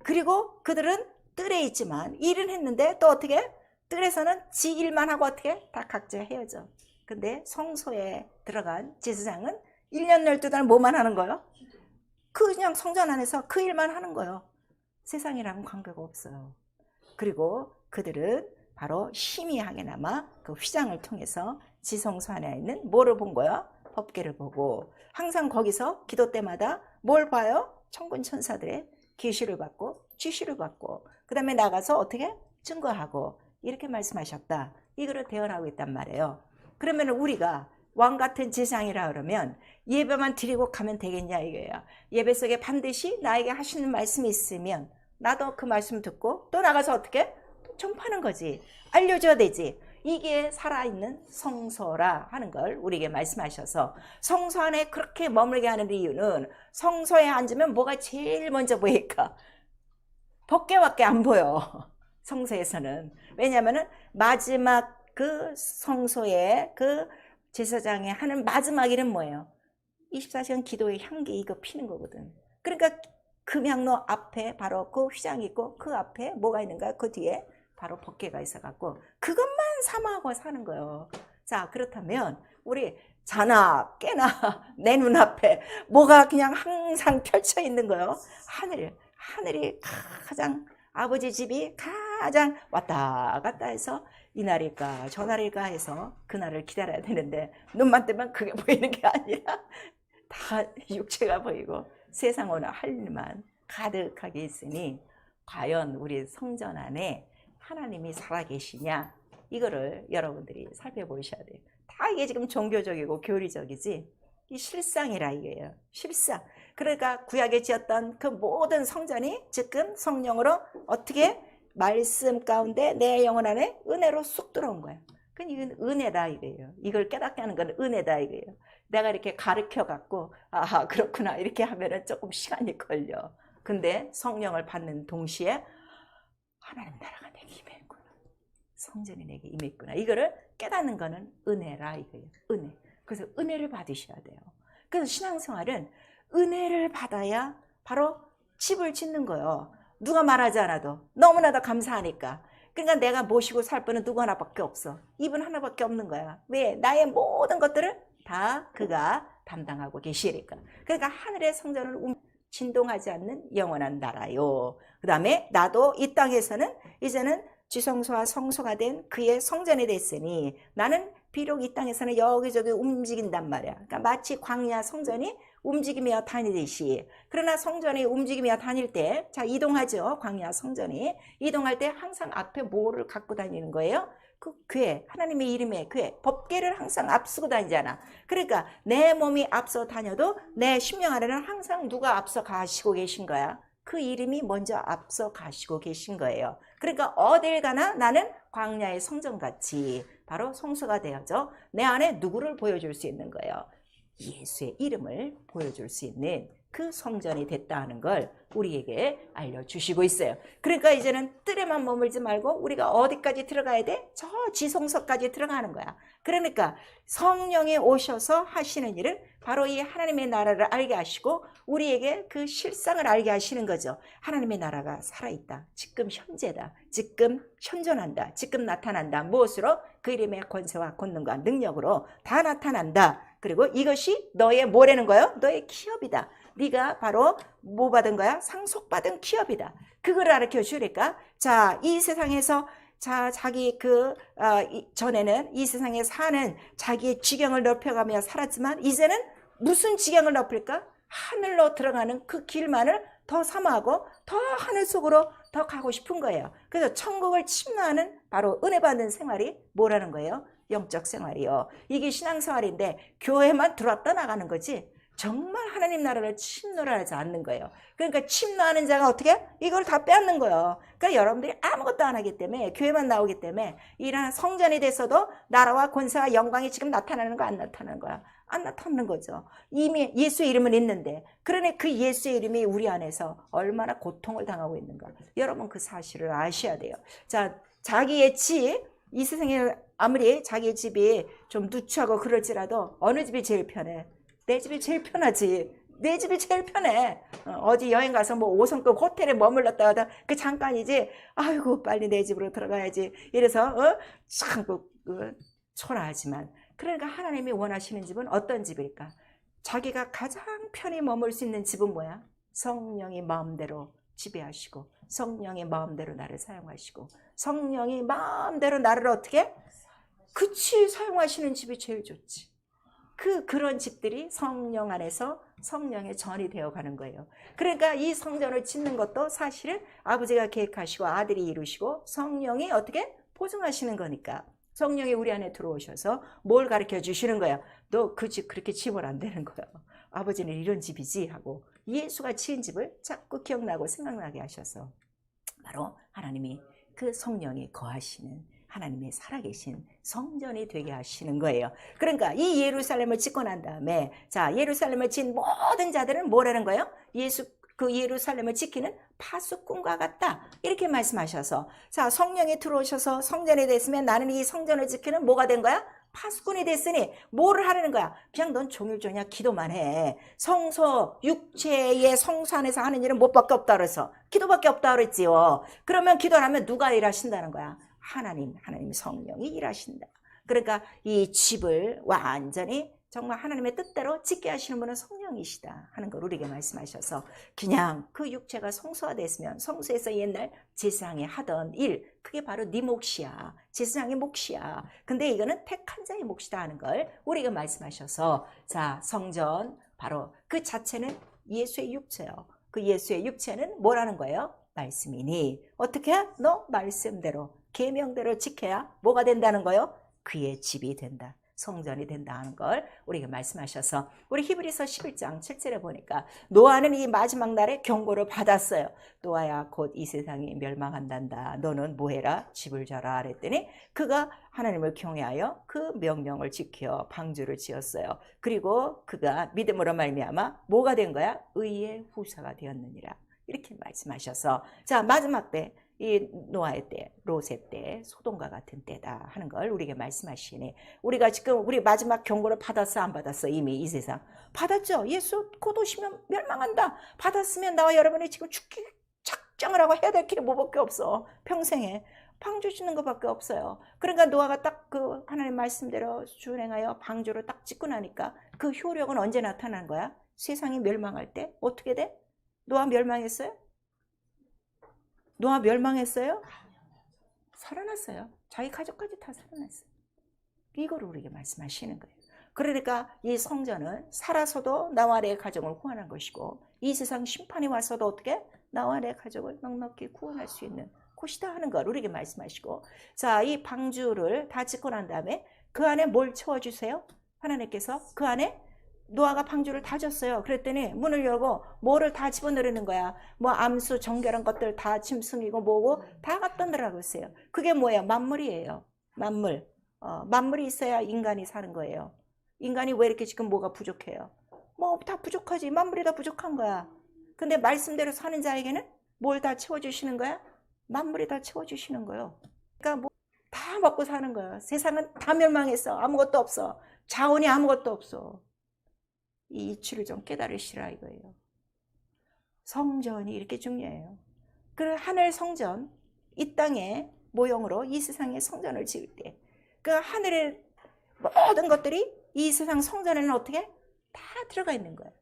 그리고 그들은 뜰에 있지만 일은 했는데 또 어떻게? 뜰에서는 지 일만 하고 어떻게? 다 각자 헤어져. 근데 성소에 들어간 제사장은 1년 12달 뭐만 하는 거예요? 그냥 성전 안에서 그 일만 하는 거예요. 세상이랑은 관계가 없어요. 그리고 그들은 바로 희미하게나마 그 휘장을 통해서 지성소 안에 있는 뭐를 본 거야? 법궤를 보고 항상 거기서 기도 때마다 뭘 봐요? 천군 천사들의 계시를 받고 지시를 받고 그 다음에 나가서 어떻게? 증거하고 이렇게 말씀하셨다. 이거를 대언하고 있단 말이에요. 그러면 우리가 왕 같은 제사장이라 그러면 예배만 드리고 가면 되겠냐 이거예요. 예배 속에 반드시 나에게 하시는 말씀이 있으면 나도 그 말씀 듣고 또 나가서 어떻게? 전파하는 거지. 알려줘야 되지. 이게 살아있는 성소라 하는 걸 우리에게 말씀하셔서 성소 안에 그렇게 머물게 하는 이유는 성소에 앉으면 뭐가 제일 먼저 보일까? 법궤밖에 안 보여. 성소에서는. 왜냐하면 마지막 그 성소에 그 제사장이 하는 마지막 일은 뭐예요? 24시간 기도의 향기 이거 피는 거거든. 그러니까 금향로 앞에 바로 그 휘장이 있고 그 앞에 뭐가 있는가? 그 뒤에 바로 법궤가 있어갖고 그것만 삼아하고 사는 거예요. 자, 그렇다면 우리 자나 깨나 내 눈앞에 뭐가 그냥 항상 펼쳐 있는 거예요. 하늘이 가장 아버지 집이 가장 왔다 갔다 해서 이날일까 저날일까 해서 그날을 기다려야 되는데 눈만 뜨면 그게 보이는 게 아니라 다 육체가 보이고 세상 오늘 할 일만 가득하게 있으니 과연 우리 성전 안에 하나님이 살아계시냐 이거를 여러분들이 살펴보셔야 돼요. 다 이게 지금 종교적이고 교리적이지 이 실상이라 이게요. 실상. 그러니까 구약에 지었던 그 모든 성전이 지금 성령으로 어떻게 말씀 가운데 내 영혼 안에 은혜로 쑥 들어온 거예요. 그건 이건 은혜다 이거예요. 이걸 깨닫게 하는 건 은혜다 이거예요. 내가 이렇게 가르쳐 갖고 아 그렇구나 이렇게 하면은 조금 시간이 걸려. 근데 성령을 받는 동시에 하나님 나라가 내게 임했구나. 성전이 내게 임했구나. 이거를 깨닫는 거는 은혜라 이거예요. 은혜. 그래서 은혜를 받으셔야 돼요. 그래서 신앙생활은 은혜를 받아야 바로 집을 짓는 거예요. 누가 말하지 않아도 너무나도 감사하니까. 그러니까 내가 모시고 살 분은 누구 하나밖에 없어. 이분 하나밖에 없는 거야. 왜? 나의 모든 것들을 다 그가 담당하고 계시니까. 그러니까 하늘의 성전을 진동하지 않는 영원한 나라요. 그 다음에 나도 이 땅에서는 이제는 지성소와 성소가 된 그의 성전이 됐으니 나는 비록 이 땅에서는 여기저기 움직인단 말이야. 그러니까 마치 광야 성전이 움직이며 다니듯이. 그러나 성전이 움직이며 다닐 때, 자, 이동하죠. 광야 성전이. 이동할 때 항상 앞에 뭐를 갖고 다니는 거예요? 그 궤, 하나님의 이름의 궤, 법궤를 항상 앞서고 다니잖아. 그러니까 내 몸이 앞서 다녀도 내 심령 안에는 항상 누가 앞서 가시고 계신 거야. 그 이름이 먼저 앞서 가시고 계신 거예요. 그러니까 어딜 가나 나는 광야의 성전같이 바로 성소가 되어져 내 안에 누구를 보여줄 수 있는 거예요. 예수의 이름을 보여줄 수 있는 그 성전이 됐다 하는 걸 우리에게 알려주시고 있어요. 그러니까 이제는 뜰에만 머물지 말고 우리가 어디까지 들어가야 돼? 저 지성소까지 들어가는 거야. 그러니까 성령이 오셔서 하시는 일을 바로 이 하나님의 나라를 알게 하시고 우리에게 그 실상을 알게 하시는 거죠. 하나님의 나라가 살아있다. 지금 현재다. 지금 현존한다. 지금 나타난다. 무엇으로? 그 이름의 권세와 권능과 능력으로 다 나타난다. 그리고 이것이 너의 뭐라는 거예요? 너의 기업이다. 네가 바로 뭐 받은 거야? 상속받은 기업이다. 그걸 가르쳐 주니까 자, 이 세상에서 자, 자기 전에는 이 세상에 사는 자기의 지경을 넓혀가며 살았지만 이제는 무슨 지경을 넓힐까? 하늘로 들어가는 그 길만을 더 사모하고 더 하늘 속으로 더 가고 싶은 거예요. 그래서 천국을 침노하는 바로 은혜 받는 생활이 뭐라는 거예요? 영적 생활이요. 이게 신앙생활인데 교회만 들어왔다 나가는 거지 정말 하나님 나라를 침노하지 않는 거예요. 그러니까 침노하는 자가 어떻게? 이걸 다 빼앗는 거예요. 그러니까 여러분들이 아무것도 안 하기 때문에 교회만 나오기 때문에 이런 성전이 됐어도 나라와 권세와 영광이 지금 나타나는 거 안 나타나는 거야. 안 나타나는 거죠. 이미 예수의 이름은 있는데, 그러니 그 예수의 이름이 우리 안에서 얼마나 고통을 당하고 있는가. 여러분 그 사실을 아셔야 돼요. 자, 자기의 집, 이 세상에 아무리 자기의 집이 좀 누추하고 그럴지라도 어느 집이 제일 편해? 내 집이 제일 편하지. 내 집이 제일 편해. 어디 여행 가서 뭐 5성급 호텔에 머물렀다 하다 그 잠깐이지. 아이고 빨리 내 집으로 들어가야지. 이래서 참 초라하지만, 그러니까 하나님이 원하시는 집은 어떤 집일까? 자기가 가장 편히 머물 수 있는 집은 뭐야? 성령이 마음대로 지배하시고 성령이 마음대로 나를 사용하시고 성령이 마음대로 나를 어떻게? 그치, 사용하시는 집이 제일 좋지. 그런 집들이 성령 안에서 성령의 전이 되어 가는 거예요. 그러니까 이 성전을 짓는 것도 사실은 아버지가 계획하시고 아들이 이루시고 성령이 어떻게 보증하시는 거니까, 성령이 우리 안에 들어오셔서 뭘 가르쳐 주시는 거야. 너 그 집 그렇게 지으면 안 되는 거야. 아버지는 이런 집이지 하고 예수가 지은 집을 자꾸 기억나고 생각나게 하셔서 바로 하나님이 그 성령이 거하시는 하나님의 살아계신 성전이 되게 하시는 거예요. 그러니까 이 예루살렘을 짓고 난 다음에, 자, 예루살렘을 지은 모든 자들은 뭐라는 거예요? 그 예루살렘을 지키는 파수꾼과 같다, 이렇게 말씀하셔서, 자, 성령이 들어오셔서 성전이 됐으면 나는 이 성전을 지키는 뭐가 된 거야? 파수꾼이 됐으니 뭐를 하라는 거야? 그냥 넌 종일종일 기도만 해. 성소, 육체의 성소 안에서 하는 일은 뭐밖에 없다 그래서 기도밖에 없다 그랬지요. 그러면 기도를 하면 누가 일하신다는 거야? 하나님 성령이 일하신다. 그러니까 이 집을 완전히 정말 하나님의 뜻대로 짓게 하시는 분은 성령이시다 하는 걸 우리에게 말씀하셔서, 그냥 그 육체가 성소화됐으면 성소에서 옛날 제사장이 하던 일, 그게 바로 네 몫이야. 제사장의 몫이야. 근데 이거는 택한 자의 몫이다 하는 걸 우리에게 말씀하셔서, 자, 성전 바로 그 자체는 예수의 육체요. 그 예수의 육체는 뭐라는 거예요? 말씀이니 어떻게? 너 말씀대로 계명대로 지켜야 뭐가 된다는 거예요? 그의 집이 된다. 성전이 된다 하는 걸 우리에게 말씀하셔서, 우리 히브리서 11장 7절에 보니까 노아는 이 마지막 날에 경고를 받았어요. 노아야 곧 이 세상이 멸망한단다. 너는 뭐해라? 집을 져라 그랬더니 그가 하나님을 경외하여 그 명령을 지켜 방주를 지었어요. 그리고 그가 믿음으로 말미암아 뭐가 된 거야? 의의 후사가 되었느니라, 이렇게 말씀하셔서, 자, 마지막 때 이 노아의 때, 롯의 때, 소돔과 같은 때다 하는 걸 우리에게 말씀하시니, 우리가 지금 우리 마지막 경고를 받았어 안 받았어? 이미 이 세상 받았죠. 예수 곧 오시면 멸망한다. 받았으면 나와 여러분이 지금 죽기 작정을 하고 해야 될 길이 뭐밖에 없어. 평생에 방주 짓는 것밖에 없어요. 그러니까 노아가 딱 그 하나님 말씀대로 준행하여 방주를 딱 짓고 나니까 그 효력은 언제 나타나는 거야? 세상이 멸망할 때. 어떻게 돼? 노아 멸망했어요? 노아 멸망했어요? 살아났어요. 자기 가족까지 다 살아났어요. 이거를 우리에게 말씀하시는 거예요. 그러니까 이 성전은 살아서도 나와 내 가정을 구원한 것이고, 이 세상 심판이 와서도 어떻게? 나와 내 가족을 넉넉히 구원할 수 있는 곳이다 하는 걸 우리에게 말씀하시고, 자, 이 방주를 다 짓고 난 다음에 그 안에 뭘 채워주세요? 하나님께서 그 안에 노아가 방주를 다 졌어요. 그랬더니 문을 열고 뭐를 다 집어넣는 거야. 뭐 암수, 정결한 것들 다 짐승이고 뭐고 다 갖다 넣으라고 했어요. 그게 뭐예요? 만물이에요. 만물. 만물이 있어야 인간이 사는 거예요. 인간이 왜 이렇게 지금 뭐가 부족해요? 뭐 다 부족하지. 만물이 다 부족한 거야. 근데 말씀대로 사는 자에게는 뭘 다 채워주시는 거야? 만물이 다 채워주시는 거예요. 그러니까 뭐 다 먹고 사는 거야. 세상은 다 멸망했어. 아무것도 없어. 자원이 아무것도 없어. 이 이치를 좀 깨달으시라 이거예요. 성전이 이렇게 중요해요. 그 하늘 성전, 이 땅의 모형으로 이 세상의 성전을 지을 때 그 하늘의 모든 것들이 이 세상 성전에는 어떻게? 다 들어가 있는 거예요.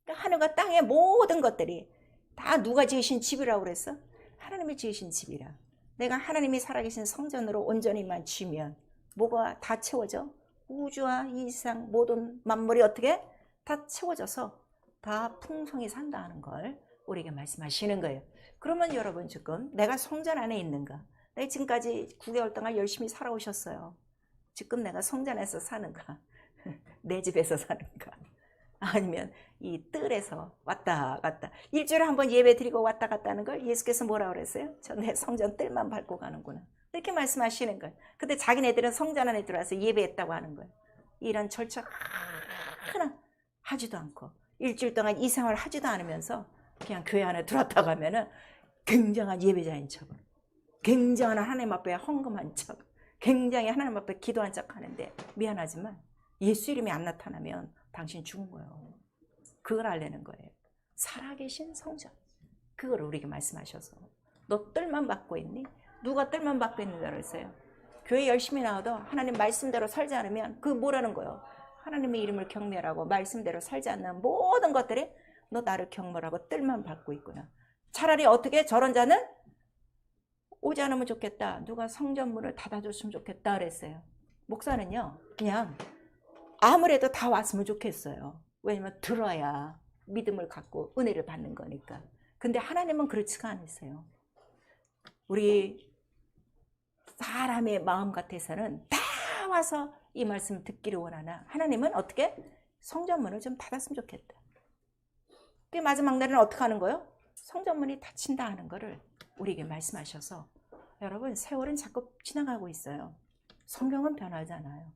그러니까 하늘과 땅의 모든 것들이 다 누가 지으신 집이라고 그랬어? 하나님이 지으신 집이라. 내가 하나님이 살아계신 성전으로 온전히만 지으면 뭐가 다 채워져? 우주와 이 세상 모든 만물이 어떻게? 다 채워져서 다 풍성히 산다는 걸 우리에게 말씀하시는 거예요. 그러면 여러분 지금 내가 성전 안에 있는가? 내가 지금까지 9개월 동안 열심히 살아오셨어요. 지금 내가 성전에서 사는가? 내 집에서 사는가? 아니면 이 뜰에서 왔다 갔다, 일주일에 한 번 예배 드리고 왔다 갔다 하는 걸 예수께서 뭐라고 그랬어요? 저 내 성전 뜰만 밟고 가는구나, 이렇게 말씀하시는 거예요. 근데 자기네들은 성전 안에 들어와서 예배했다고 하는 거예요. 이런 절차 하나 하지도 않고 일주일 동안 이 생활을 하지도 않으면서 그냥 교회 안에 들어왔다 가면은 굉장한 예배자인 척, 굉장한 하나님 앞에 헌금한 척, 굉장히 하나님 앞에 기도한 척 하는데, 미안하지만 예수 이름이 안 나타나면 당신 죽은 거예요. 그걸 알려는 거예요. 살아계신 성전, 그걸 우리에게 말씀하셔서 너 뜰만 받고 있니? 누가 뜰만 받고 있는 줄 알았어요? 교회 열심히 나와도 하나님 말씀대로 살지 않으면 그 뭐라는 거예요? 하나님의 이름을 경멸하고 말씀대로 살지 않는 모든 것들이 너 나를 경멸하고 뜰만 받고 있구나. 차라리 어떻게 저런 자는 오지 않으면 좋겠다. 누가 성전 문을 닫아줬으면 좋겠다 그랬어요. 목사는요, 그냥 아무래도 다 왔으면 좋겠어요. 왜냐면 들어야 믿음을 갖고 은혜를 받는 거니까. 근데 하나님은 그렇지가 않으세요. 우리 사람의 마음 같아서는 다 와서 이 말씀 듣기를 원하나, 하나님은 어떻게? 성전문을 좀 닫았으면 좋겠다. 그 마지막 날에는 어떻게 하는 거예요? 성전문이 닫힌다 하는 거를 우리에게 말씀하셔서, 여러분 세월은 자꾸 지나가고 있어요. 성경은 변하지 않아요.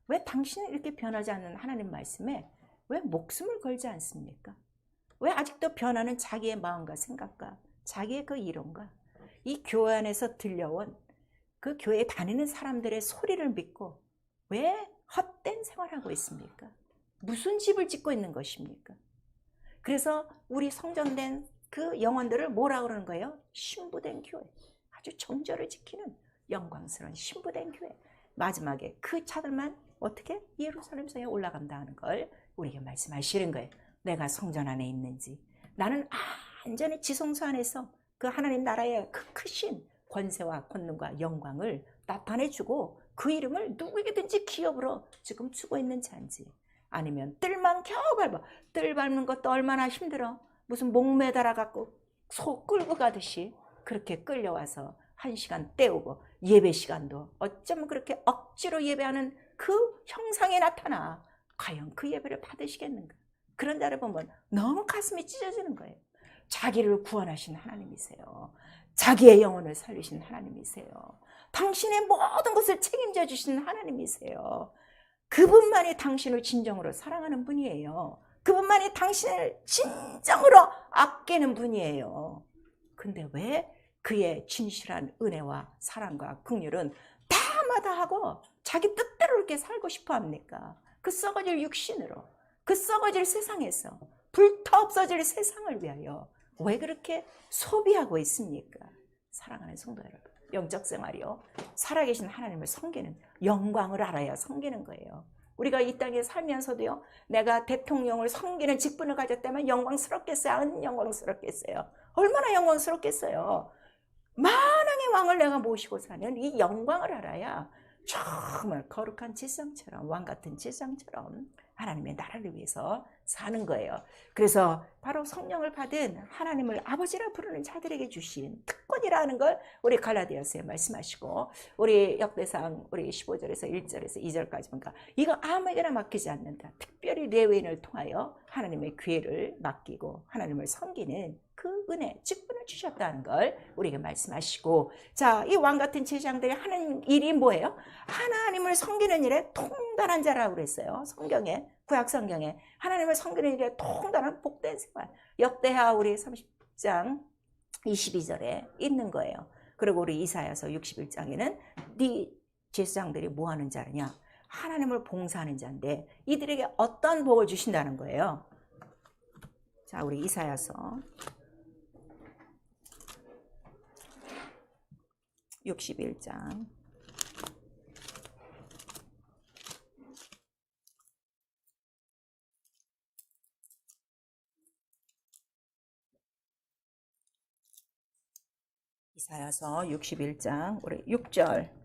왜 당신은 이렇게 변하지 않는 하나님 말씀에 왜 목숨을 걸지 않습니까? 왜 아직도 변하는 자기의 마음과 생각과 자기의 그 이론과 이 교회 안에서 들려온 그 교회에 다니는 사람들의 소리를 믿고 왜 헛된 생활하고 있습니까? 무슨 집을 짓고 있는 것입니까? 그래서 우리 성전된 그 영혼들을 뭐라 그러는 거예요? 신부된 교회. 아주 정절을 지키는 영광스러운 신부된 교회. 마지막에 그 차들만 어떻게? 예루살렘 성에 올라간다 하는 걸 우리에게 말씀하시는 거예요. 내가 성전 안에 있는지, 나는 완전히 지성소 안에서 그 하나님 나라의 그 크신 권세와 권능과 영광을 나타내주고 그 이름을 누구에게든지 기업으로 지금 주고 있는지 한지, 아니면 뜰만 겨우 밟아. 뜰 밟는 것도 얼마나 힘들어. 무슨 목 매달아 갖고 소 끌고 가듯이 그렇게 끌려와서 1시간 때우고, 예배 시간도 어쩌면 그렇게 억지로 예배하는 그 형상이 나타나. 과연 그 예배를 받으시겠는가? 그런 자를 보면 너무 가슴이 찢어지는 거예요. 자기를 구원하신 하나님이세요. 자기의 영혼을 살리신 하나님이세요. 당신의 모든 것을 책임져 주시는 하나님이세요. 그분만이 당신을 진정으로 사랑하는 분이에요. 그분만이 당신을 진정으로 아끼는 분이에요. 근데 왜 그의 진실한 은혜와 사랑과 긍휼은 다 마다하고 자기 뜻대로 이렇게 살고 싶어 합니까? 그 썩어질 육신으로, 그 썩어질 세상에서, 불타 없어질 세상을 위하여 왜 그렇게 소비하고 있습니까? 사랑하는 성도 여러분, 영적 생활이요, 살아계신 하나님을 섬기는, 영광을 알아야 섬기는 거예요. 우리가 이 땅에 살면서도요, 내가 대통령을 섬기는 직분을 가졌다면 영광스럽겠어요? 안 영광스럽겠어요? 얼마나 영광스럽겠어요? 만왕의 왕을 내가 모시고 사는 이 영광을 알아야 정말 거룩한 지성처럼, 왕같은 지성처럼 하나님의 나라를 위해서 사는 거예요. 그래서 바로 성령을 받은 하나님을 아버지라 부르는 자들에게 주신 특권이라는 걸 우리 갈라디아서에 말씀하시고, 우리 역대상 우리 15절에서 1절에서 2절까지 보니까 이거 아무에게나 맡기지 않는다. 특별히 레위인을 통하여 하나님의 기회를 맡기고 하나님을 섬기는 그 은혜, 직분을 주셨다는 걸 우리에게 말씀하시고, 자, 이 왕같은 제장들이 하는 일이 뭐예요? 하나님을 섬기는 일에 통달한 자라고 그랬어요. 성경에, 구약 성경에 하나님을 섬기는 일에 통달한 복된 생활. 역대하 우리 30장 22절에 있는 거예요. 그리고 우리 이사야서 61장에는 네 제사장들이 뭐 하는 자냐? 하나님을 봉사하는 자인데 이들에게 어떤 복을 주신다는 거예요. 자, 우리 이사야서 61장 이사야서 61장 우리 6절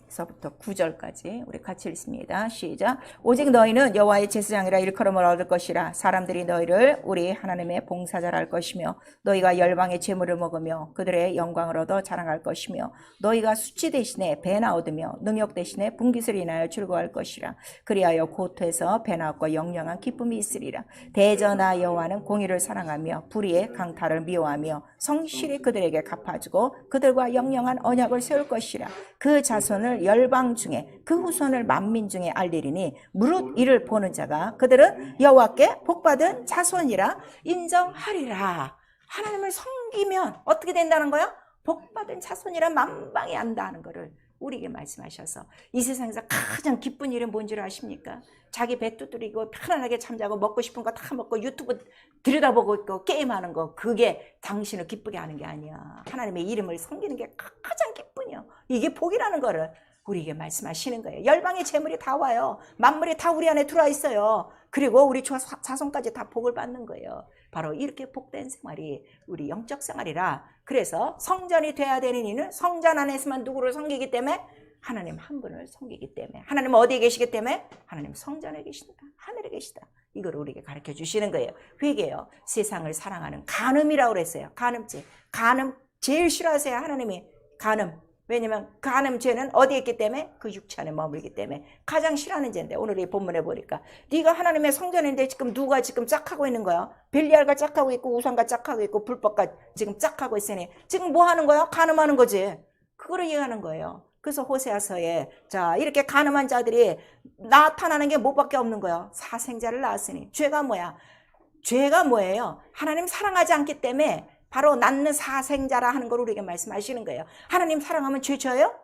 서부터 9절까지 우리 같이 읽습니다. 시작. 오직 너희는 여호와의 제사장이라 일컬음을 얻을 것이라. 사람들이 너희를 우리 하나님의 봉사자라 할 것이며 너희가 열방의 제물을 먹으며 그들의 영광을 얻어 자랑할 것이며 너희가 수치 대신에 배나 얻으며 능욕 대신에 분깃을 인하여 즐거워할 것이라. 그리하여 고토에서 배나 얻고 영영한 기쁨이 있으리라. 대저나 여호와는 공의를 사랑하며 불의의 강탈을 미워하며 성실히 그들에게 갚아주고 그들과 영영한 언약을 세울 것이라. 그 자손을 이를 열방 중에 그 후손을 만민 중에 알리리니 무릇 이를 보는 자가 그들은 여호와께 복받은 자손이라 인정하리라. 하나님을 섬기면 어떻게 된다는 거야? 복받은 자손이라 만방이 안다는 거를 우리에게 말씀하셔서, 이 세상에서 가장 기쁜 일은 뭔지 아십니까? 자기 배 두드리고 편안하게 잠자고 먹고 싶은 거 다 먹고 유튜브 들여다보고 있고 게임하는 거, 그게 당신을 기쁘게 하는 게 아니야. 하나님의 이름을 섬기는 게 가장 기쁘냐. 이게 복이라는 거를 우리에게 말씀하시는 거예요. 열방의 재물이 다 와요. 만물이 다 우리 안에 들어와 있어요. 그리고 우리 자손까지 다 복을 받는 거예요. 바로 이렇게 복된 생활이 우리 영적 생활이라. 그래서 성전이 돼야 되는 이유는 성전 안에서만 누구를 섬기기 때문에, 하나님 한 분을 섬기기 때문에. 하나님 어디에 계시기 때문에? 하나님 성전에 계신다. 하늘에 계시다. 이걸 우리에게 가르쳐 주시는 거예요. 회개요. 세상을 사랑하는 간음이라고 그랬어요. 간음죄. 간음 제일 싫어하세요. 하나님이 간음. 왜냐면 간음 죄는 어디에 있기 때문에? 그 육체 안에 머물기 때문에 가장 싫어하는 죄인데, 오늘 이 본문에 보니까 네가 하나님의 성전인데 지금 누가 지금 짝하고 있는 거야? 벨리알과 짝하고 있고 우상과 짝하고 있고 불법과 지금 짝하고 있으니 지금 뭐 하는 거야? 간음하는 거지. 그거를 얘기하는 거예요. 그래서 호세아서에 자 이렇게 간음한 자들이 나타나는 게 뭐밖에 없는 거예요. 사생자를 낳았으니. 죄가 뭐야? 죄가 뭐예요? 하나님 사랑하지 않기 때문에 바로 낳는 사생자라 하는 걸 우리에게 말씀하시는 거예요. 하나님 사랑하면 죄 져요?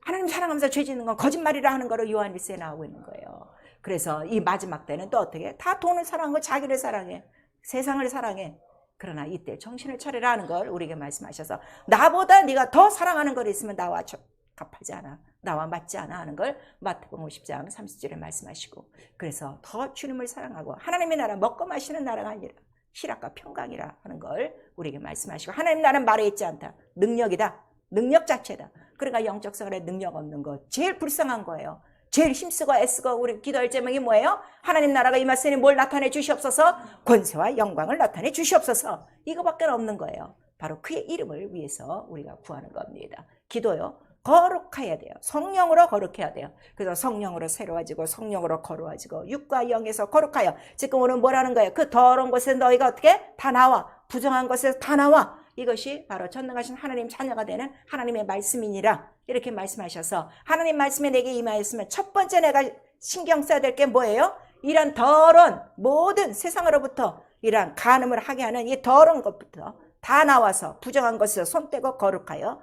하나님 사랑하면서 죄 짓는 건 거짓말이라 하는 거로 요한일서에 나오고 있는 거예요. 그래서 이 마지막 때는 또 어떻게? 다 돈을 사랑하고 자기를 사랑해. 세상을 사랑해. 그러나 이때 정신을 차리라 하는 걸 우리에게 말씀하셔서, 나보다 네가 더 사랑하는 걸 있으면 나와 적합하지 않아. 나와 맞지 않아 하는 걸 마태복음 50장 30절에 말씀하시고, 그래서 더 주님을 사랑하고 하나님의 나라 먹고 마시는 나라가 아니라 희락과 평강이라 하는 걸 우리에게 말씀하시고, 하나님 나라는 말에 있지 않다. 능력이다. 능력 자체다. 그러니까 영적 생활에 능력 없는 것 제일 불쌍한 거예요. 제일 힘쓰고 애쓰고 우리 기도할 제목이 뭐예요? 하나님 나라가 임하시니 뭘 나타내 주시옵소서? 권세와 영광을 나타내 주시옵소서. 이거밖에 없는 거예요. 바로 그의 이름을 위해서 우리가 구하는 겁니다. 기도요. 거룩해야 돼요. 성령으로 거룩해야 돼요. 그래서 성령으로 새로워지고 성령으로 거룩해지고 육과 영에서 거룩하여. 지금 오늘 뭐라는 거예요? 그 더러운 곳에서 너희가 어떻게? 다 나와. 부정한 곳에서 다 나와. 이것이 바로 전능하신 하나님 자녀가 되는 하나님의 말씀이니라. 이렇게 말씀하셔서, 하나님 말씀에 내게 임하였으면 첫 번째 내가 신경 써야 될 게 뭐예요? 이런 더러운 모든 세상으로부터 이런 간음을 하게 하는 이 더러운 것부터 다 나와서 부정한 것에서 손 떼고 거룩하여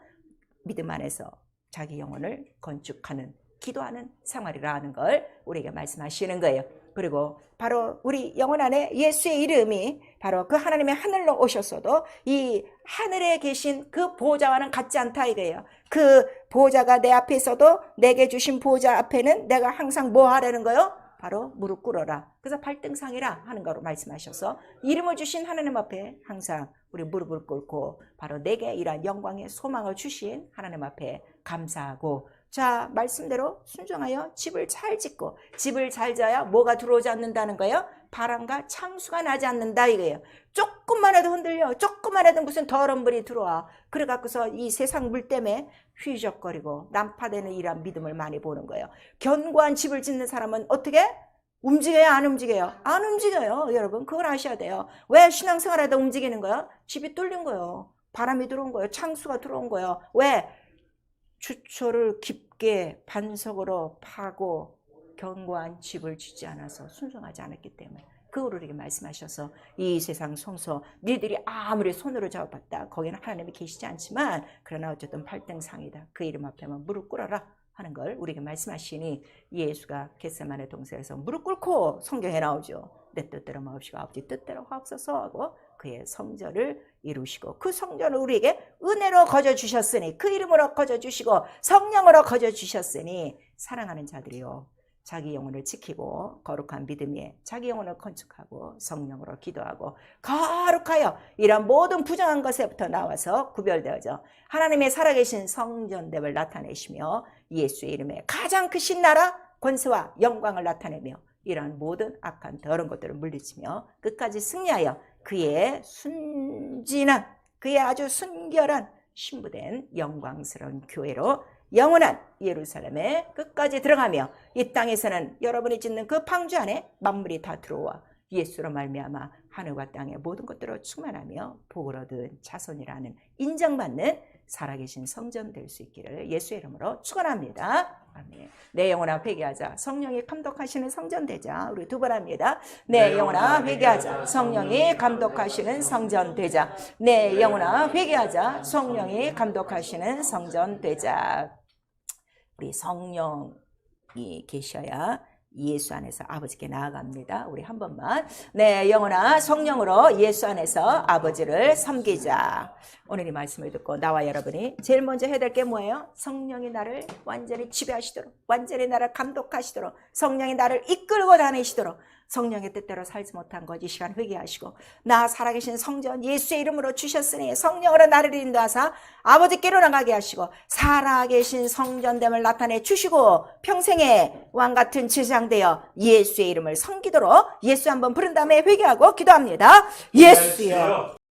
믿음 안에서 자기 영혼을 건축하는, 기도하는 생활이라 하는 걸 우리에게 말씀하시는 거예요. 그리고 바로 우리 영혼 안에 예수의 이름이 바로 그 하나님의 하늘로 오셨어도 이 하늘에 계신 그 보호자와는 같지 않다 이거예요. 그 보호자가 내 앞에 있어도 내게 주신 보호자 앞에는 내가 항상 뭐 하라는 거요? 바로 무릎 꿇어라. 그래서 발등상이라 하는 거로 말씀하셔서, 이름을 주신 하나님 앞에 항상 우리 무릎을 꿇고 바로 내게 이러한 영광의 소망을 주신 하나님 앞에 감사하고, 자 말씀대로 순종하여 집을 잘 짓고, 집을 잘 져야 뭐가 들어오지 않는다는 거예요? 바람과 창수가 나지 않는다 이거예요. 조금만 해도 흔들려. 조금만 해도 무슨 더러운 물이 들어와. 그래 갖고서 이 세상 물 때문에 휘적거리고 난파되는 이러한 믿음을 많이 보는 거예요. 견고한 집을 짓는 사람은 어떻게? 움직여요? 안 움직여요? 안 움직여요. 여러분 그걸 아셔야 돼요. 왜 신앙생활에도 움직이는 거예요? 집이 뚫린 거예요. 바람이 들어온 거예요. 창수가 들어온 거예요. 왜? 주초를 깊게 반석으로 파고 견고한 집을 짓지 않아서, 순종하지 않았기 때문에. 그걸 우리에게 말씀하셔서, 이 세상 성소 니들이 아무리 손으로 잡아봤다 거기는 하나님이 계시지 않지만 그러나 어쨌든 발등상이다. 그 이름 앞에만 무릎 꿇어라 하는 걸 우리에게 말씀하시니, 예수가 겟세마네 동산에서 무릎 꿇고 성경에 나오죠. 내 뜻대로 마옵시고 아버지 뜻대로 하옵소서 하고 그의 성전을 이루시고, 그 성전을 우리에게 은혜로 거저 주셨으니, 그 이름으로 거저 주시고 성령으로 거저 주셨으니, 사랑하는 자들이요 자기 영혼을 지키고 거룩한 믿음에 자기 영혼을 건축하고 성령으로 기도하고 거룩하여 이런 모든 부정한 것에부터 나와서 구별되어져 하나님의 살아계신 성전됨을 나타내시며, 예수의 이름에 가장 크신 나라 권세와 영광을 나타내며 이러한 모든 악한 더러운 것들을 물리치며 끝까지 승리하여 그의 순진한, 그의 아주 순결한 신부된 영광스러운 교회로 영원한 예루살렘에 끝까지 들어가며, 이 땅에서는 여러분이 짓는 그 방주 안에 만물이 다 들어와 예수로 말미암아 하늘과 땅의 모든 것들로 충만하며 복을 얻은 자손이라는 인정받는 살아계신 성전 될 수 있기를 예수의 이름으로 축원합니다. 아멘. 내 영혼아 회개하자. 성령이 감독하시는 성전 되자. 우리 두 번 합니다. 내 영혼아 회개하자. 성령이 감독하시는 성전 되자. 내 영혼아 회개하자. 성령이 감독하시는 성전 되자. 우리 성령이 계셔야 예수 안에서 아버지께 나아갑니다. 우리 한 번만. 내 영혼아 성령으로 예수 안에서 아버지를 섬기자. 오늘 이 말씀을 듣고 나와 여러분이 제일 먼저 해야 될 게 뭐예요? 성령이 나를 완전히 지배하시도록, 완전히 나를 감독하시도록, 성령이 나를 이끌고 다니시도록, 성령의 뜻대로 살지 못한 것 이 시간 회개하시고, 나 살아계신 성전 예수의 이름으로 주셨으니 성령으로 나를 인도하사 아버지께로 나가게 하시고 살아계신 성전됨을 나타내 주시고 평생의 왕같은 제사장 되어 예수의 이름을 섬기도록 예수 한번 부른 다음에 회개하고 기도합니다. 예수여